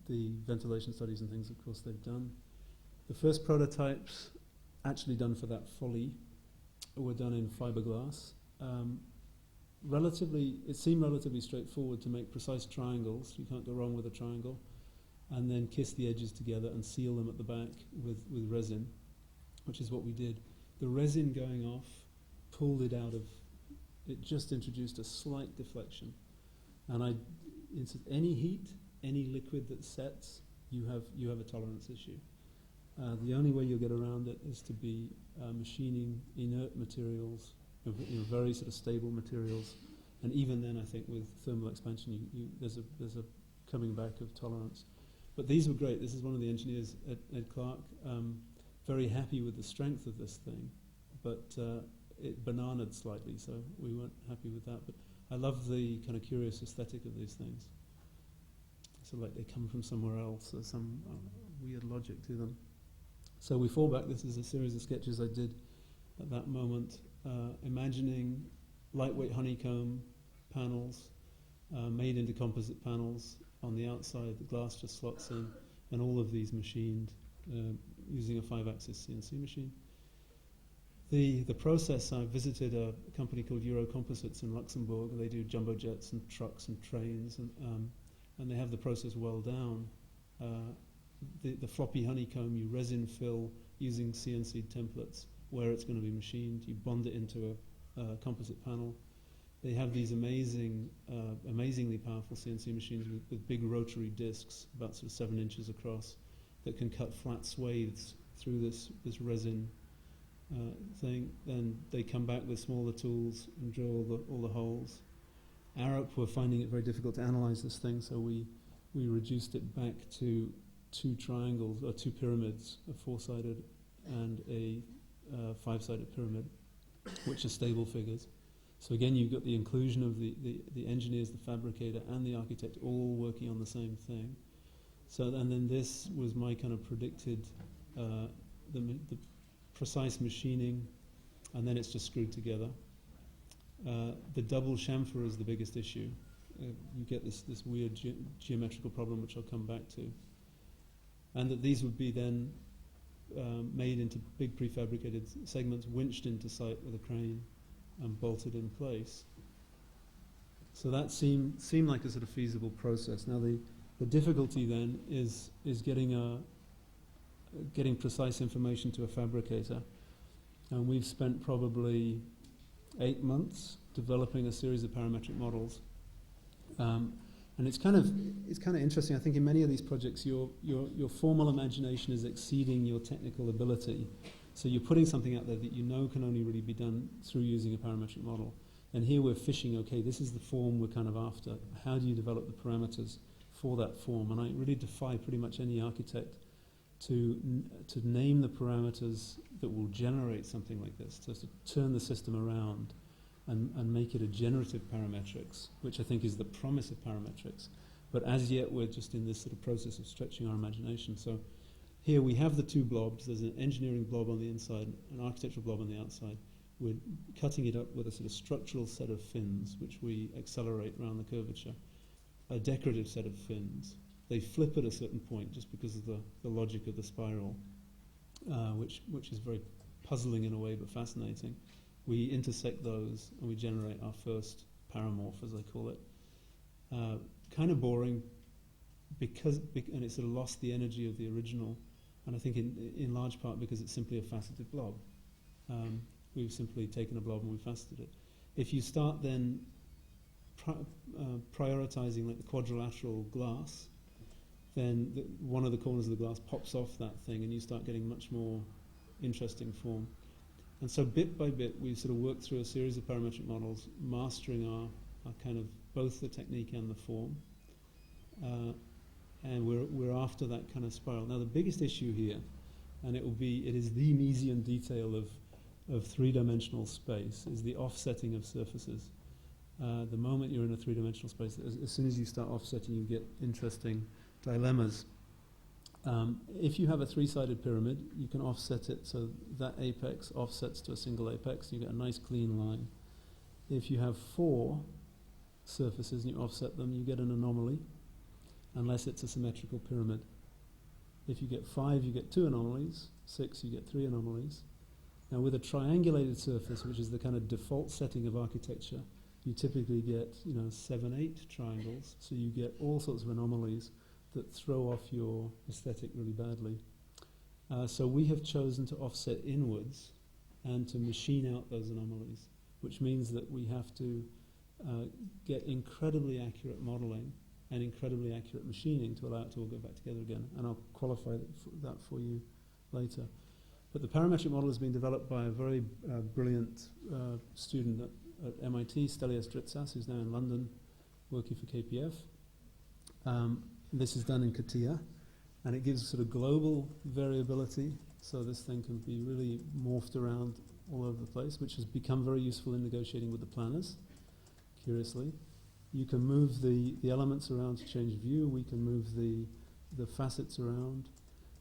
The ventilation studies and things, of course, they've done. The first prototypes actually done for that folly were done in fiberglass. It seemed relatively straightforward to make precise triangles. You can't go wrong with a triangle. And then kiss the edges together and seal them at the back with resin, which is what we did. The resin going off pulled it out of, it just introduced a slight deflection. And any heat, any liquid that sets, you have a tolerance issue. The only way you'll get around it is to be machining inert materials, very sort of stable materials, and even then, I think with thermal expansion, there's a coming back of tolerance. But these were great. This is one of the engineers, Ed Clark, very happy with the strength of this thing, but it bananaed slightly, so we weren't happy with that. But I love the kind of curious aesthetic of these things. So like they come from somewhere else, or some weird logic to them. So we fall back. This is a series of sketches I did at that moment, imagining lightweight honeycomb panels made into composite panels. On the outside, the glass just slots in, and all of these machined using a 5-axis CNC machine. The process, I visited a company called Eurocomposites in Luxembourg. They do jumbo jets and trucks and trains, and they have the process well down. The floppy honeycomb, you resin fill using CNC templates where it's going to be machined. You bond it into a composite panel. They have these amazingly powerful CNC machines with big rotary discs, about sort of 7 inches across, that can cut flat swathes through this resin thing. Then they come back with smaller tools and drill all the holes. Arup were finding it very difficult to analyze this thing, so we reduced it back to 2 triangles, or 2 pyramids, a 4-sided and a 5-sided pyramid, which are stable figures. So again, you've got the inclusion of the engineers, the fabricator, and the architect all working on the same thing. So, and then this was my kind of predicted, the precise machining, and then it's just screwed together. The double chamfer is the biggest issue. You get this weird geometrical problem, which I'll come back to. And that these would be then made into big prefabricated segments, winched into site with a crane, and bolted in place. So that seemed like a sort of feasible process. Now the difficulty then is getting precise information to a fabricator, and we've spent probably 8 months developing a series of parametric models. And it's kind of interesting. I think in many of these projects, your formal imagination is exceeding your technical ability. So you're putting something out there that you know can only really be done through using a parametric model. And here we're fishing, okay, this is the form we're kind of after. How do you develop the parameters for that form? And I really defy pretty much any architect to name the parameters that will generate something like this, to turn the system around and make it a generative parametrics, which I think is the promise of parametrics. But as yet, we're just in this sort of process of stretching our imagination. So here we have the 2 blobs. There's an engineering blob on the inside, an architectural blob on the outside. We're cutting it up with a sort of structural set of fins, which we accelerate around the curvature, a decorative set of fins. They flip at a certain point just because of the logic of the spiral, which is very puzzling in a way, but fascinating. We intersect those, and we generate our first paramorph, as I call it. Kind of boring, and it sort of lost the energy of the original, and I think in large part because it's simply a faceted blob. We've simply taken a blob and we faceted it. If you start then prioritizing like the quadrilateral glass, then one of the corners of the glass pops off that thing, and you start getting much more interesting form. And so bit by bit, we sort of worked through a series of parametric models, mastering our kind of both the technique and the form. And we're after that kind of spiral. Now the biggest issue here, and it is the Miesian detail of 3-dimensional space, is the offsetting of surfaces. The moment you're in a 3-dimensional space, as soon as you start offsetting, you get interesting dilemmas. If you have a 3-sided pyramid, you can offset it so that apex offsets to a single apex, you get a nice clean line. If you have 4 surfaces and you offset them, you get an anomaly, unless it's a symmetrical pyramid. If you get 5, you get 2 anomalies. 6, you get 3 anomalies. Now with a triangulated surface, which is the kind of default setting of architecture, you typically get 7, 8 triangles, so you get all sorts of anomalies that throw off your aesthetic really badly. So we have chosen to offset inwards and to machine out those anomalies, which means that we have to get incredibly accurate modeling and incredibly accurate machining to allow it to all go back together again. And I'll qualify that for you later. But the parametric model has been developed by a very brilliant student at MIT, Stelios Dritsas, who's now in London working for KPF. This is done in CATIA, and it gives sort of global variability, so this thing can be really morphed around all over the place, which has become very useful in negotiating with the planners, curiously. You can move the elements around to change view, we can move the facets around,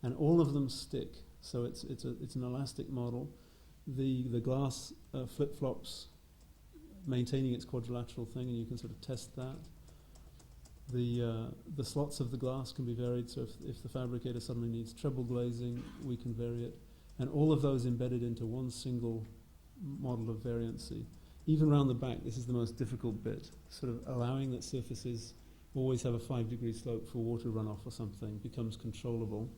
and all of them stick. So it's an elastic model. The glass flip-flops, maintaining its quadrilateral thing, and you can sort of test that. The slots of the glass can be varied, so if the fabricator suddenly needs treble glazing, we can vary it. And all of those embedded into one single model of variancy. Even around the back, this is the most difficult bit, sort of allowing that surfaces always have a 5-degree slope for water runoff or something becomes controllable.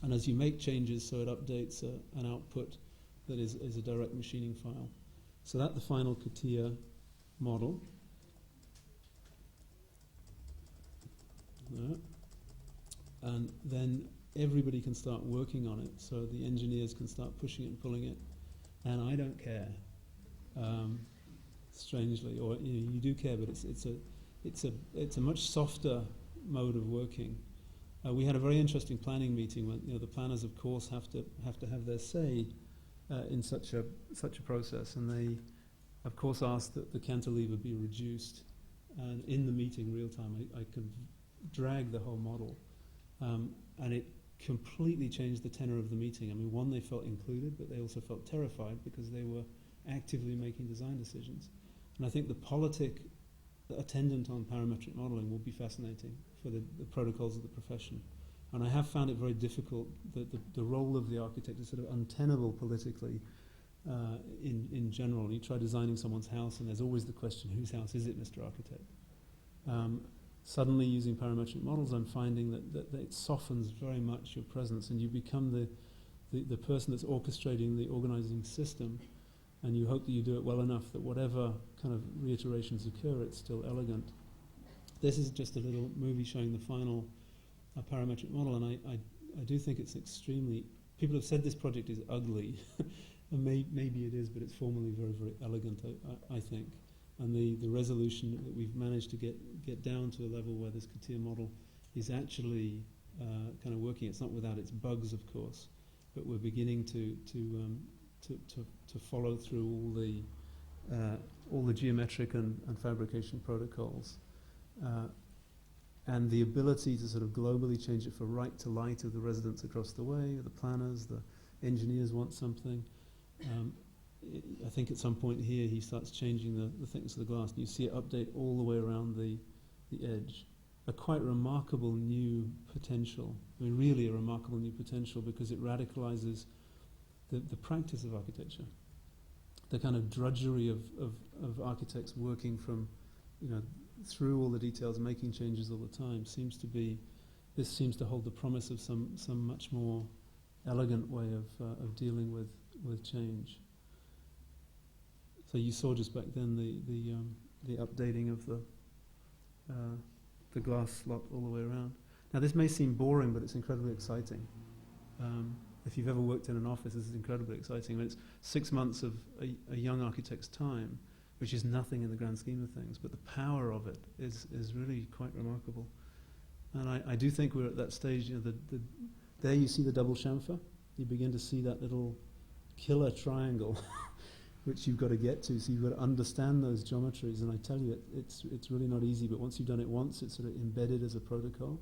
And as you make changes, so it updates an output that is a direct machining file. So that's the final CATIA model. And then everybody can start working on it, so the engineers can start pushing it and pulling it, and I don't care, strangely, or you do care, but it's a much softer mode of working. We had a very interesting planning meeting when the planners, of course, have to have their say in such a process, and they, of course, asked that the cantilever be reduced. And in the meeting, real time, I could drag the whole model, and it completely changed the tenor of the meeting. I mean, one, they felt included, but they also felt terrified because they were actively making design decisions. And I think the politic attendant on parametric modeling will be fascinating for the protocols of the profession. And I have found it very difficult that the role of the architect is sort of untenable politically in general. You try designing someone's house, and there's always the question, whose house is it, Mr. Architect? Suddenly, using parametric models, I'm finding that it softens very much your presence, and you become the person that's orchestrating the organizing system, and you hope that you do it well enough that whatever kind of reiterations occur, it's still elegant. This is just a little movie showing the final parametric model, and I do think it's extremely... People have said this project is ugly, and maybe it is, but it's formally very, very elegant, I think. And the resolution that we've managed to get down to a level where this CATIA model is actually kind of working. It's not without its bugs, of course, but we're beginning to follow through all the geometric and fabrication protocols, and the ability to sort of globally change it for right to light of the residents across the way, the planners, the engineers want something. I think at some point here he starts changing the thickness of the glass, and you see it update all the way around the edge. A quite remarkable new potential. I mean, really a remarkable new potential, because it radicalizes the practice of architecture. The kind of drudgery of architects working from, through all the details, making changes all the time, seems to hold the promise of some much more elegant way of dealing with change. So you saw just back then the updating of the glass slot all the way around. Now this may seem boring, but it's incredibly exciting. If you've ever worked in an office, this is incredibly exciting. I mean, it's 6 months of a young architect's time, which is nothing in the grand scheme of things, but the power of it is really quite remarkable. And I do think we're at that stage. There you see the double chamfer. You begin to see that little killer triangle, which you've got to get to. So you've got to understand those geometries. And I tell you, it's really not easy. But once you've done it once, it's sort of embedded as a protocol.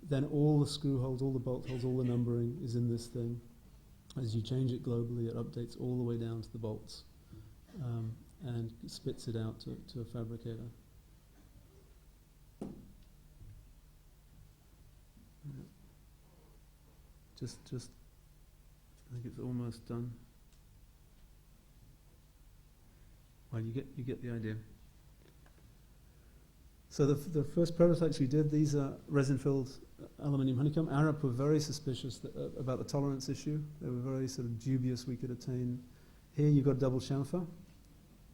Then all the screw holes, all the bolt holes, all the numbering is in this thing. As you change it globally, it updates all the way down to the bolts, and spits it out to a fabricator. Just, I think it's almost done. Well, you get the idea. So the first prototypes we did, these are resin-filled aluminium honeycomb. Arup were very suspicious about the tolerance issue. They were very sort of dubious we could attain. Here you've got double chamfer,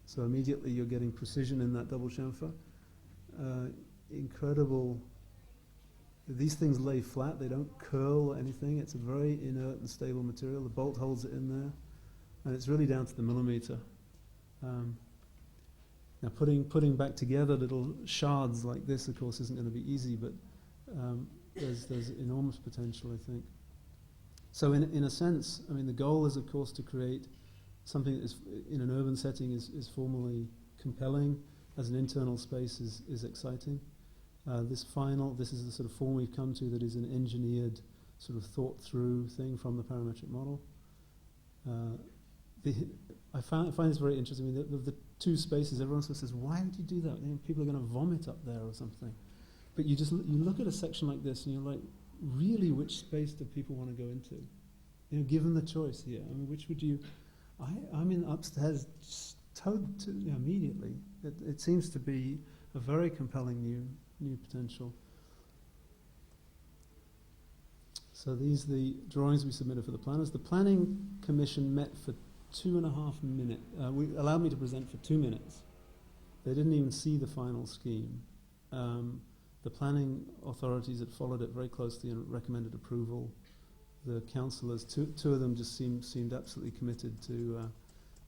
so immediately you're getting precision in that double chamfer. Incredible. These things lay flat, they don't curl or anything. It's a very inert and stable material. The bolt holds it in there, and it's really down to the millimeter. Now putting back together little shards like this, of course, isn't going to be easy, but there's enormous potential, I think. So in a sense, I mean, the goal is, of course, to create something that is, in an urban setting, is formally compelling. As an internal space is exciting. This is the sort of form we've come to, that is an engineered sort of thought through thing from the parametric model. I find this very interesting. I mean, the two spaces, everyone sort of says, why would you do that? You know, people are going to vomit up there or something. But you look at a section like this and you're like, really, which space do people want to go into? You know, given the choice here, I mean, which would you? I'm in upstairs immediately. It seems to be a very compelling new potential. So these are the drawings we submitted for the planners. The planning commission met for 2.5 minutes. Allowed me to present for 2 minutes. They didn't even see the final scheme. The planning authorities had followed it very closely and recommended approval. The councillors, two of them just seemed absolutely committed to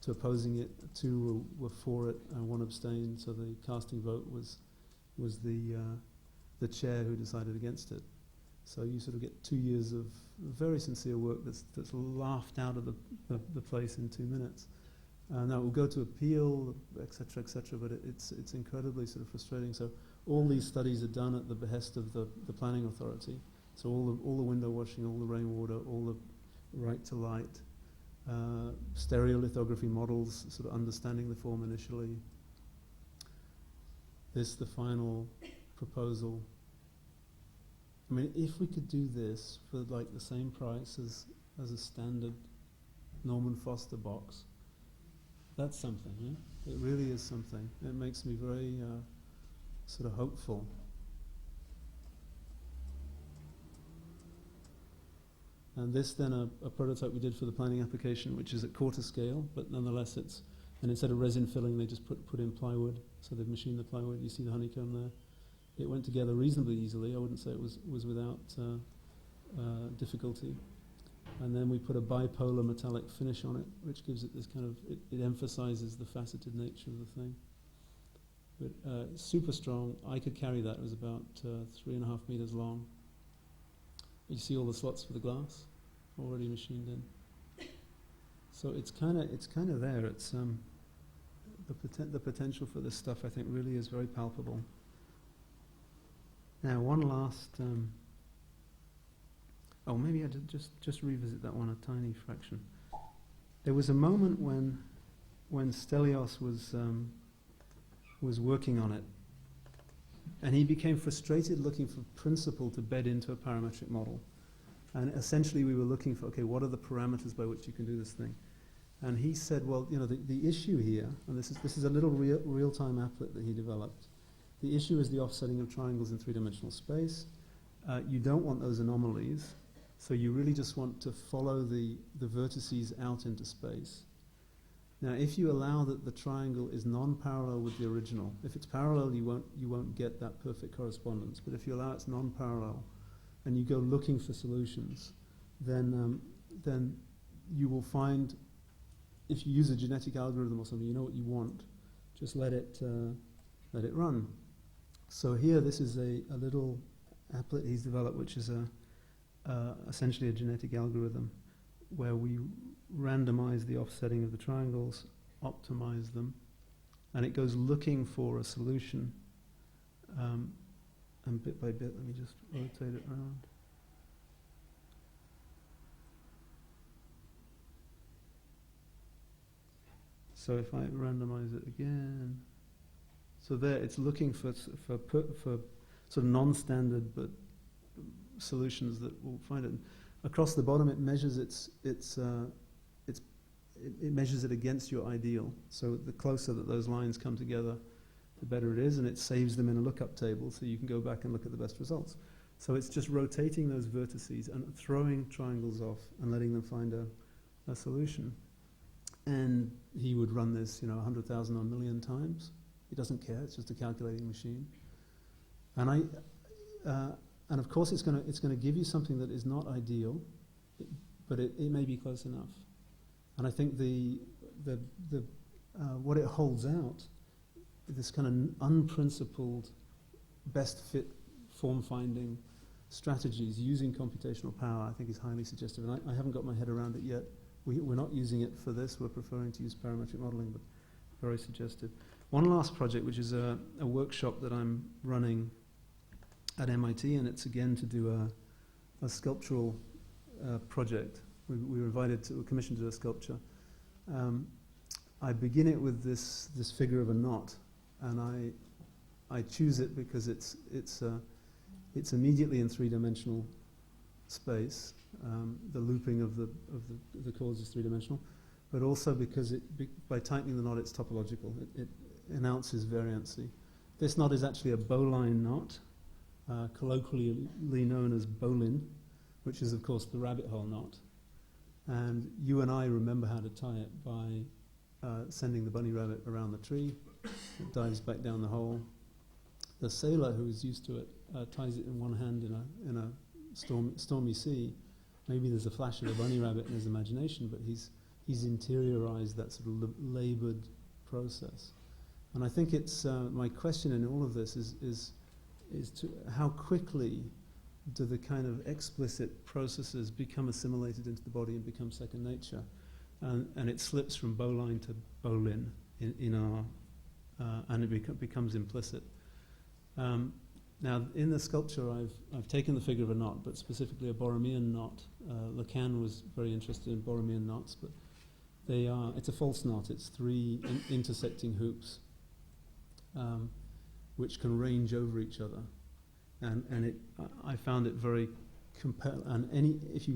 opposing it. 2 were for it, and 1 abstained. So the casting vote was the chair who decided against it. So you sort of get 2 years of very sincere work that's laughed out of the place in 2 minutes. Now it will go to appeal, etc., but it's incredibly sort of frustrating. So all these studies are done at the behest of the planning authority. So all the window washing, all the rainwater, all the right to light, stereolithography models, sort of understanding the form initially. This the final proposal. I mean, if we could do this for like the same price as a standard Norman Foster box, that's something, yeah? It really is something. It makes me very sort of hopeful. And this then a prototype we did for the planning application, which is at quarter scale, but nonetheless and instead of resin filling, they just put in plywood. So they've machined the plywood. You see the honeycomb there. It went together reasonably easily. I wouldn't say it was without difficulty. And then we put a bipolar metallic finish on it, which gives it this kind of, it emphasizes the faceted nature of the thing. But super strong. I could carry that. It was about 3.5 meters long. You see all the slots for the glass already machined in. So it's kind of there. It's the potential for this stuff, I think, really is very palpable. Now, one last. Maybe I did just revisit that one a tiny fraction. There was a moment when Stelios was working on it, and he became frustrated looking for principle to bed into a parametric model. And essentially we were looking for, okay, what are the parameters by which you can do this thing? And he said, well, you know, the issue here, and this is a little real-time applet that he developed. The issue is the offsetting of triangles in three-dimensional space. You don't want those anomalies, so you really just want to follow the vertices out into space. Now, if you allow that the triangle is non-parallel with the original, if it's parallel, you won't get that perfect correspondence. But if you allow it's non-parallel, and you go looking for solutions, then you will find, if you use a genetic algorithm or something, you know what you want. Just let it run. So here, this is a little applet he's developed, which is essentially a genetic algorithm, where we randomize the offsetting of the triangles, optimize them, and it goes looking for a solution. And bit by bit, let me just rotate it around. So if I randomize it again, so there it's looking for sort of non-standard but solutions that will find it. And across the bottom, it measures it measures it against your ideal. So the closer that those lines come together, the better it is, and it saves them in a lookup table so you can go back and look at the best results. So it's just rotating those vertices and throwing triangles off and letting them find a solution. And he would run this, 100,000 or a million times. He doesn't care, it's just a calculating machine. And of course it's going to give you something that is not ideal, but it may be close enough. And I think the what it holds out, this kind of unprincipled, best fit form-finding strategies using computational power, I think is highly suggestive. And I haven't got my head around it yet. We're not using it for this. We're preferring to use parametric modeling, but very suggestive. One last project, which is a workshop that I'm running at MIT, and it's again to do a sculptural project. We were invited to, commissioned to do a sculpture. I begin it with this figure of a knot, and I choose it because it's immediately in three-dimensional space. The looping of the chords is three-dimensional, but also because by tightening the knot, it's topological. It announces variancy. This knot is actually a bowline knot, colloquially known as bowline, which is, of course, the rabbit hole knot. And you and I remember how to tie it by sending the bunny rabbit around the tree. It dives back down the hole. The sailor who is used to it ties it in one hand in a stormy sea. Maybe there's a flash of a bunny rabbit in his imagination, but he's interiorized that sort of labored process. And I think it's my question in all of this is to how quickly do the kind of explicit processes become assimilated into the body and become second nature, and it slips from bowline to bowline in our and it becomes implicit. Now, in the sculpture, I've taken the figure of a knot, but specifically a Borromean knot. Lacan was very interested in Borromean knots, but it's a false knot. It's three intersecting hoops, which can range over each other, and I found it very compelling. And if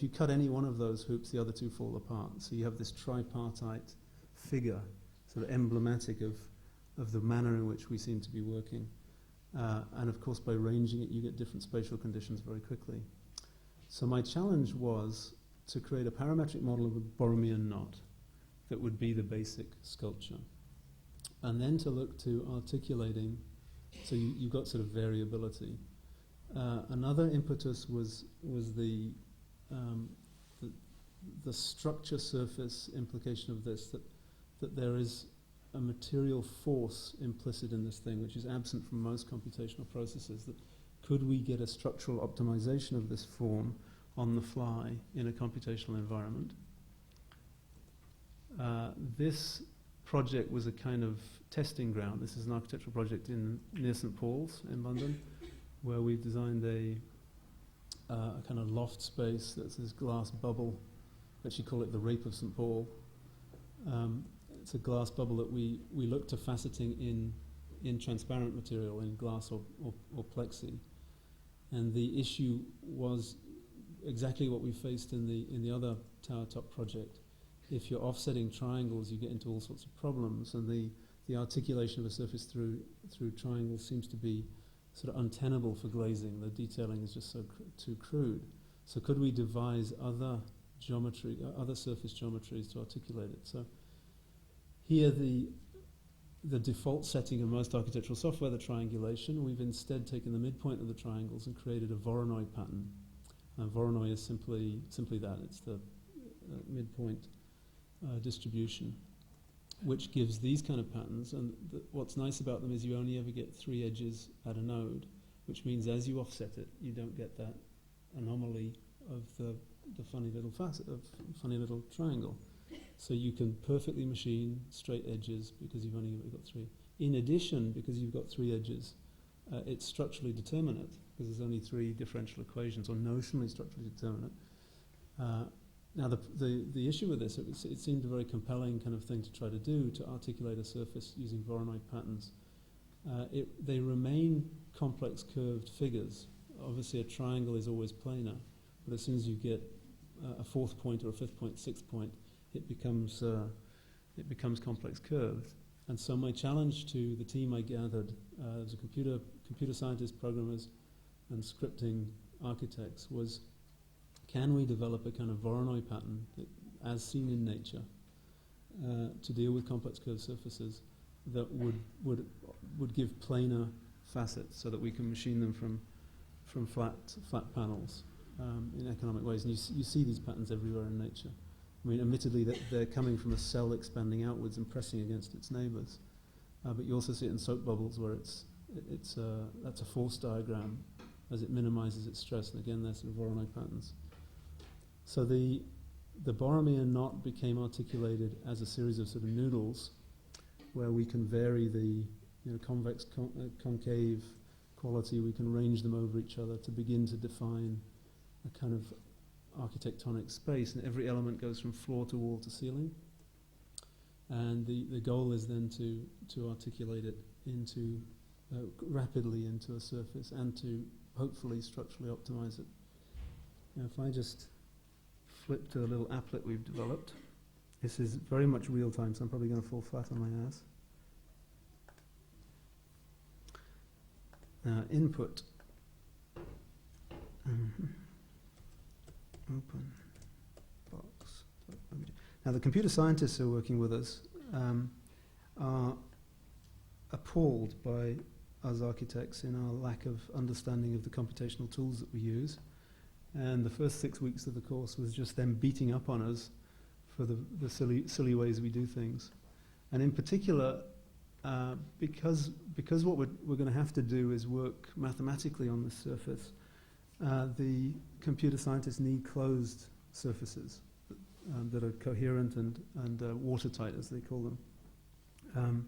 you cut any one of those hoops, the other two fall apart. So you have this tripartite figure, sort of emblematic of the manner in which we seem to be working. And of course, by ranging it, you get different spatial conditions very quickly. So my challenge was to create a parametric model of a Borromean knot that would be the basic sculpture. And then to look to articulating, so you've got sort of variability. Another impetus was the structure surface implication of this, that there is a material force implicit in this thing, which is absent from most computational processes. That could we get a structural optimization of this form on the fly in a computational environment? This project was a kind of testing ground. This is an architectural project near St. Paul's in London, where we've designed a kind of loft space that's this glass bubble. Actually call it the Rape of St. Paul. It's a glass bubble that we look to faceting in transparent material, in glass or plexi. And the issue was exactly what we faced in the other tower top project. If you're offsetting triangles, you get into all sorts of problems, and the articulation of a surface through triangles seems to be sort of untenable for glazing. The detailing is just too crude. So could we devise other surface geometries to articulate it? So here the default setting of most architectural software, the triangulation, we've instead taken the midpoint of the triangles and created a Voronoi pattern. And Voronoi is simply that. It's the midpoint distribution, which gives these kind of patterns. And what's nice about them is you only ever get three edges at a node, which means as you offset it, you don't get that anomaly of the funny little facet, of funny little triangle. So you can perfectly machine straight edges because you've only got three. In addition, because you've got three edges, it's structurally determinate because there's only three differential equations, or notionally structurally determinate. Now, the issue with this, it seemed a very compelling kind of thing to try to do, to articulate a surface using Voronoi patterns. They remain complex curved figures. Obviously, a triangle is always planar, but as soon as you get a fourth point or a fifth point, sixth point, it becomes complex curved. And so my challenge to the team I gathered, there was a computer scientists, programmers, and scripting architects, was can we develop a kind of Voronoi pattern that, as seen in nature, to deal with complex curved surfaces that would give planar facets so that we can machine them from flat panels in economic ways. And you see these patterns everywhere in nature. I mean, admittedly, they're coming from a cell expanding outwards and pressing against its neighbours, but you also see it in soap bubbles where that's a force diagram as it minimises its stress. And again, they're sort of Voronoi patterns. So the Borromean knot became articulated as a series of sort of noodles, where we can vary the convex, concave quality. We can range them over each other to begin to define kind of architectonic space, and every element goes from floor to wall to ceiling. And the goal is then to articulate it into rapidly into a surface and to hopefully structurally optimize it. Now, if I just flip to a little applet we've developed, this is very much real time, so I'm probably going to fall flat on my ass. Input. Open box. Now, the computer scientists who are working with us are appalled by us architects in our lack of understanding of the computational tools that we use. And the first 6 weeks of the course was just them beating up on us for the silly ways we do things. And in particular, because what we're going to have to do is work mathematically on this surface, the computer scientists need closed surfaces that are coherent and watertight, as they call them.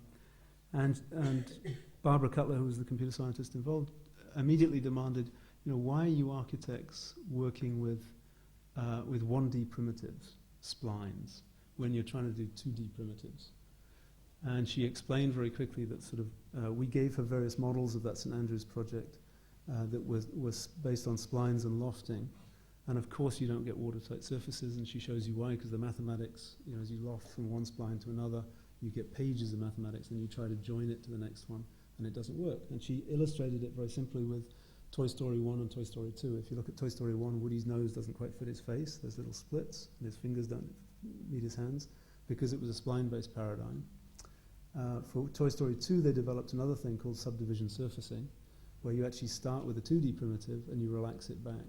And Barbara Cutler, who was the computer scientist involved, immediately demanded, why are you architects working with 1D primitives, splines, when you're trying to do 2D primitives? And she explained very quickly that we gave her various models of that St Andrews project that was based on splines and lofting. And of course you don't get watertight surfaces, and she shows you why, because the mathematics, as you loft from one spline to another, you get pages of mathematics, and you try to join it to the next one, and it doesn't work. And she illustrated it very simply with Toy Story 1 and Toy Story 2. If you look at Toy Story 1, Woody's nose doesn't quite fit his face. There's little splits, and his fingers don't meet his hands, because it was a spline-based paradigm. For Toy Story 2, they developed another thing called subdivision surfacing, where you actually start with a 2D primitive and you relax it back.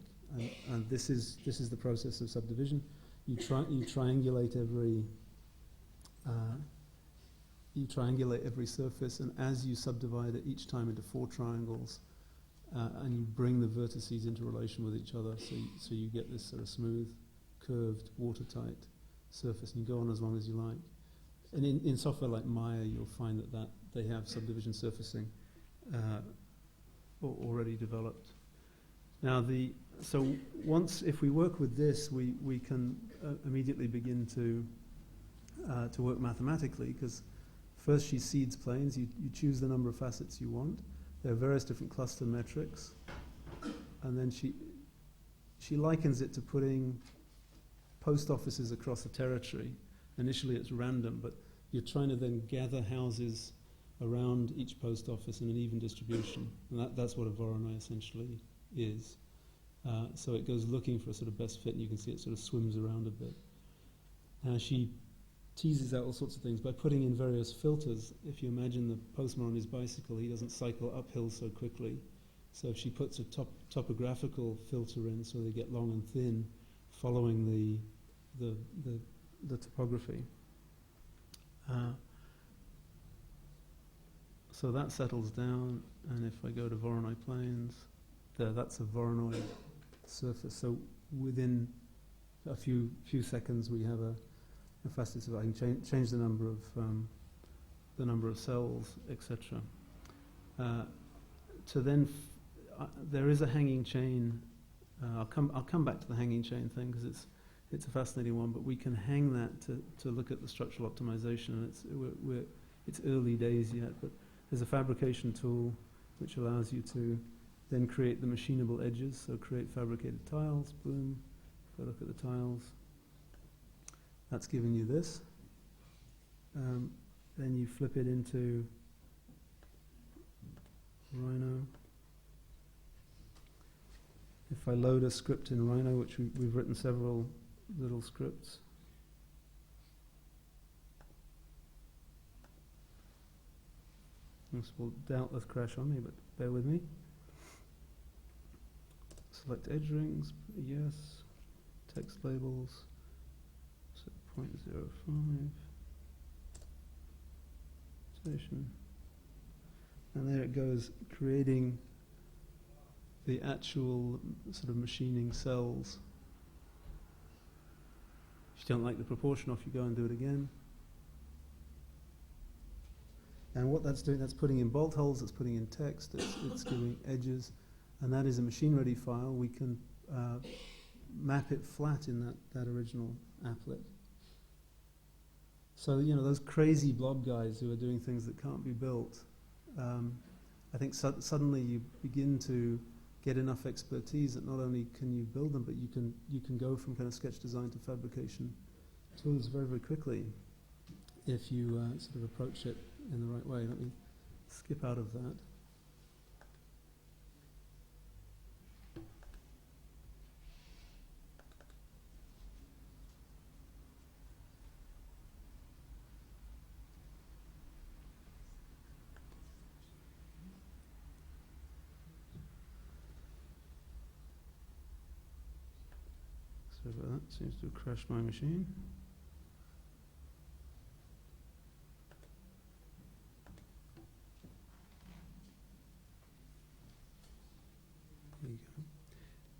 And this is the process of subdivision. You triangulate every surface, and as you subdivide it each time into 4 triangles, and you bring the vertices into relation with each other, so you get this sort of smooth, curved, watertight surface, and you go on as long as you like. And in software like Maya, you'll find that they have subdivision surfacing already developed. Now, if we work with this, we can immediately begin to work mathematically, because first she seeds planes. You choose the number of facets you want. There are various different cluster metrics, and then she likens it to putting post offices across a territory. Initially it's random, but you're trying to then gather houses around each post office in an even distribution. And that's what a Voronoi essentially is. So it goes looking for a sort of best fit, and you can see it sort of swims around a bit. She teases out all sorts of things by putting in various filters. If you imagine the postman on his bicycle, he doesn't cycle uphill so quickly. So if she puts a topographical filter in, so they get long and thin, following the topography. So that settles down, and if I go to Voronoi planes, that's a Voronoi surface. So within a few seconds, we have a fastest. I can change the number of cells, etc. There is a hanging chain. I'll come back to the hanging chain thing, because it's a fascinating one. But we can hang that to look at the structural optimization, and it's early days yet. But there's a fabrication tool which allows you to then create the machinable edges. So create fabricated tiles. Boom. If I look at the tiles, that's giving you this. Then you flip it into Rhino. If I load a script in Rhino, which we've written several little scripts, this will doubtless crash on me, but bear with me. Select edge rings, yes. Text labels, so 0.05. Station. And there it goes, creating the actual sort of machining cells. If you don't like the proportion, off you go and do it again. And what that's doing, that's putting in bolt holes, it's putting in text, it's giving edges, and that is a machine-ready file. We can map it flat in that original applet. So, you know, those crazy blob guys who are doing things that can't be built, I think suddenly you begin to get enough expertise that not only can you build them, but you can go from kind of sketch design to fabrication tools very, very quickly if you sort of approach it in the right way. Let me skip out of that. Sorry about that, seems to have crashed my machine. There you go.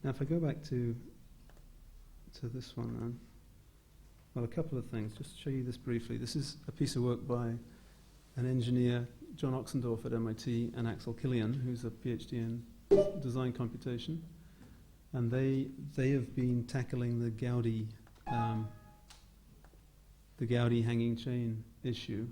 Now if I go back to this one then, well, a couple of things, just to show you this briefly. This is a piece of work by an engineer, John Oxendorf at MIT, and Axel Killian, who's a PhD in design computation. And they have been tackling the Gaudi hanging chain issue.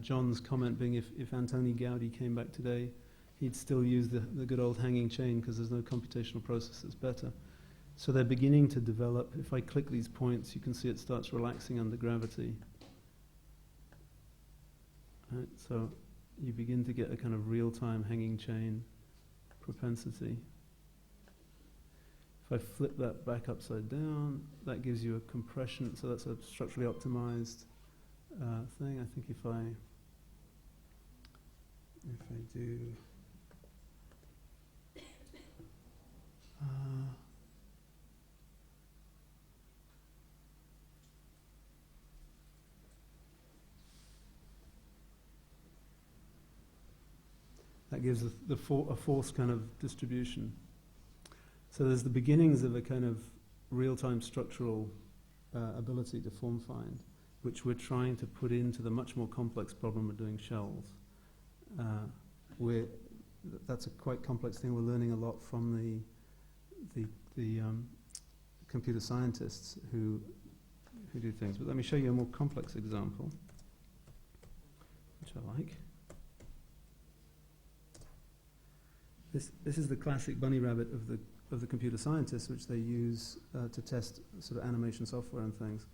John's comment being if Antoni Gaudi came back today, he'd still use the good old hanging chain because there's no computational process that's better. So they're beginning to develop. If I click these points, you can see it starts relaxing under gravity. Right, so you begin to get a kind of real-time hanging chain propensity. If I flip that back upside down, that gives you a compression, so that's a structurally optimized thing. I think if I do that gives a forced kind of distribution. So there's the beginnings of a kind of real-time structural ability to form find, which we're trying to put into the much more complex problem of doing shells. That's a quite complex thing. We're learning a lot from the computer scientists who do things. But let me show you a more complex example, which I like. This is the classic bunny rabbit of the computer scientists, which they use to test sort of animation software and things.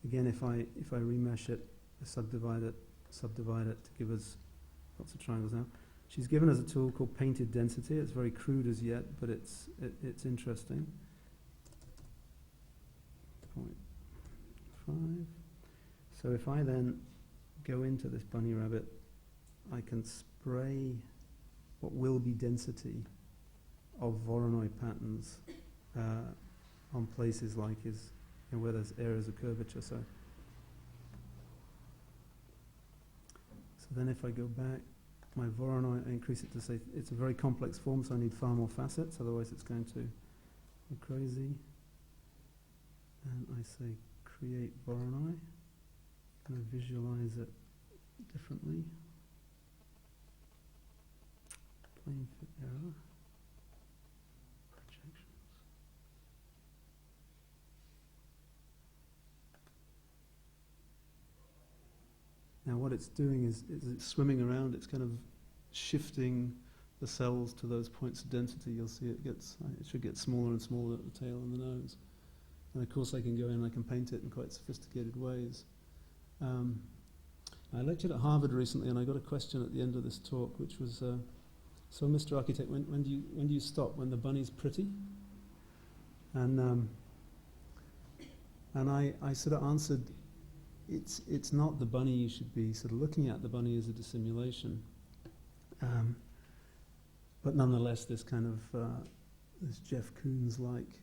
Again, if I remesh it, subdivide it to give us lots of triangles now. She's given us a tool called painted density. It's very crude as yet, but it's interesting. 0.5. So if I then go into this bunny rabbit, I can spray what will be density of Voronoi patterns on places like where there's areas of curvature. So then if I go back, my Voronoi, I increase it to say it's a very complex form, so I need far more facets, otherwise it's going to go crazy. And I say create Voronoi, and I visualize it differently. Plane fit error. Projections. Now what it's doing is it's swimming around, it's kind of shifting the cells to those points of density. You'll see it should get smaller and smaller at the tail and the nose. And of course I can go in and I can paint it in quite sophisticated ways. I lectured at Harvard recently and I got a question at the end of this talk which was, so Mr. Architect, when do you stop? When the bunny's pretty? And I sort of answered, it's not the bunny you should be sort of looking at. The bunny is a dissimulation. But nonetheless, this kind of this Jeff Koons-like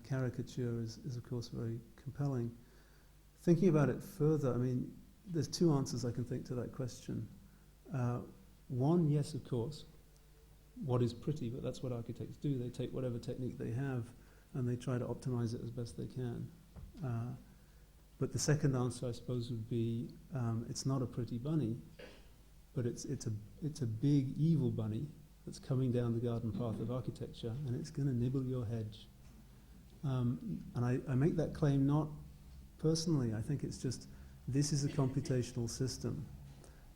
caricature is of course very compelling. Thinking about it further, I mean, there's two answers I can think to that question. One, yes, of course, what is pretty, but that's what architects do. They take whatever technique they have and they try to optimize it as best they can. But the second answer, I suppose, would be it's not a pretty bunny, but it's a big evil bunny that's coming down the garden path of architecture, and it's going to nibble your hedge. And I make that claim not personally. I think it's just, this is a computational system.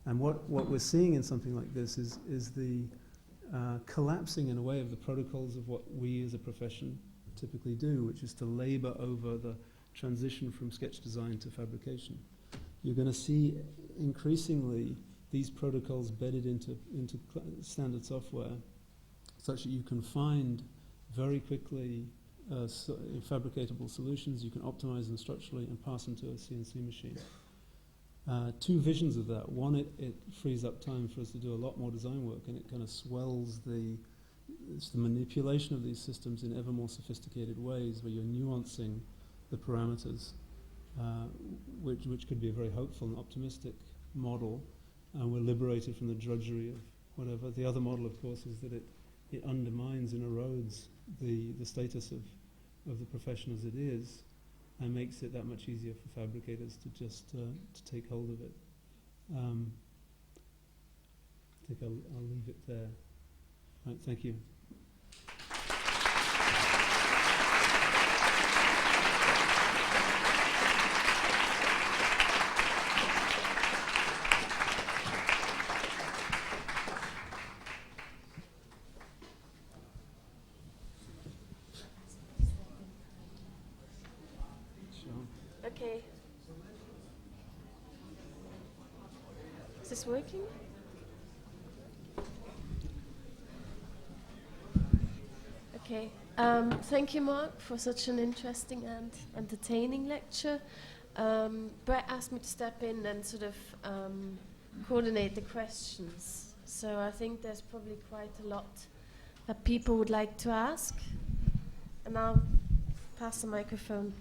And what we're seeing in something like this is the collapsing in a way of the protocols of what we as a profession typically do, which is to labor over the transition from sketch design to fabrication. You're going to see increasingly these protocols bedded into standard software such that you can find very quickly fabricatable solutions. You can optimize them structurally and pass them to a CNC machine. Two visions of that. One, it frees up time for us to do a lot more design work, and it kind of swells it's the manipulation of these systems in ever more sophisticated ways where you're nuancing the parameters, which could be a very hopeful and optimistic model, and we're liberated from the drudgery of whatever. The other model, of course, is that it undermines and erodes the status of the profession as it is, and makes it that much easier for fabricators to just to take hold of it. I think I'll leave it there. Right, thank you. Okay. Is this working? Okay. Thank you, Mark, for such an interesting and entertaining lecture. Brett asked me to step in and sort of coordinate the questions. So I think there's probably quite a lot that people would like to ask. And I'll pass the microphone.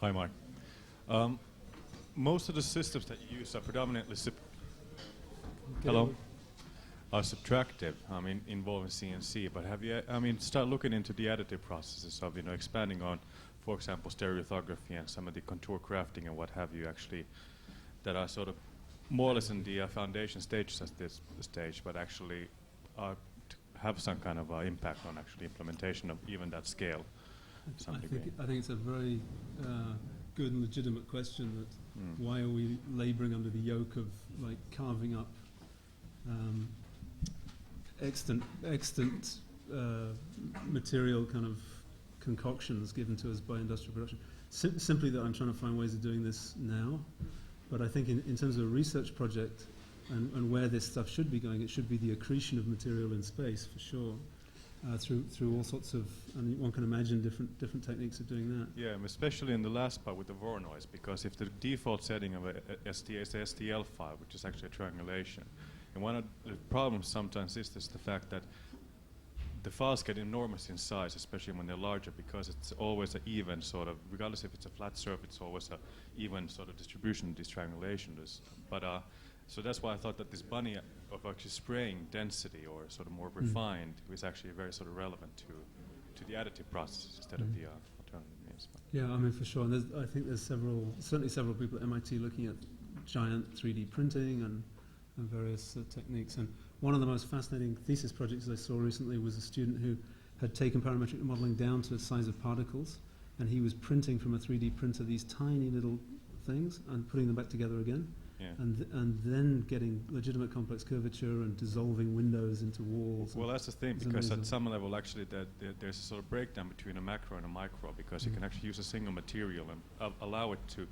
Hi, Mark. Most of the systems that you use are predominantly subtractive. I mean, involving CNC. But have you? I mean, start looking into the additive processes of expanding on, for example, stereolithography and some of the contour crafting and what have you. Actually, that are sort of more or less in the foundation stages at this stage, but actually have some kind of impact on actually implementation of even that scale. I think it's a very good and legitimate question. That why are we labouring under the yoke of like carving up extant material kind of concoctions given to us by industrial production? Simply that I'm trying to find ways of doing this now. But I think in terms of a research project and where this stuff should be going, it should be the accretion of material in space for sure. Through all sorts of, and one can imagine different techniques of doing that. Yeah, especially in the last part with the Voronois, because if the default setting of a ST is a STL file, which is actually a triangulation, and one of the problems sometimes is the fact that the files get enormous in size, especially when they're larger, because it's always an even sort of, regardless if it's a flat surface, it's always an even sort of distribution of these triangulations. But so that's why I thought that this bunny of actually spraying density or sort of more refined was actually very sort of relevant to the additive process instead of the alternative means. Yeah, I mean for sure. And I think there's certainly several people at MIT looking at giant 3D printing and various techniques. And one of the most fascinating thesis projects I saw recently was a student who had taken parametric modeling down to the size of particles, and he was printing from a 3D printer these tiny little things and putting them back together again. Yeah. And then getting legitimate complex curvature and dissolving windows into walls. Well, that's the thing, because amazing. at some level, actually, there's a sort of breakdown between a macro and a micro, because you can actually use a single material and allow it to,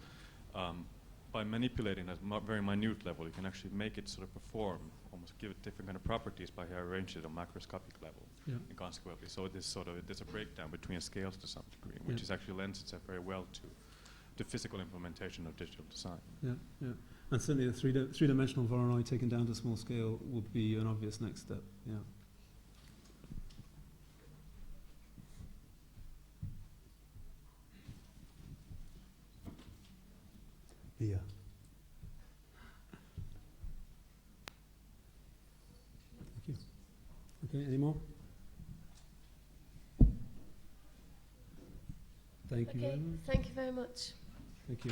by manipulating at a very minute level, you can actually make it sort of perform, almost give it different kind of properties by how you arrange it on macroscopic level. Yeah. And consequently, so there's a breakdown between scales to some degree, which is actually lends itself very well to the physical implementation of digital design. Yeah, yeah. And certainly the three-dimensional Voronoi taken down to small scale would be an obvious next step, yeah. Yeah. Thank you. Okay, any more? Thank you very much. Thank you very much. Thank you.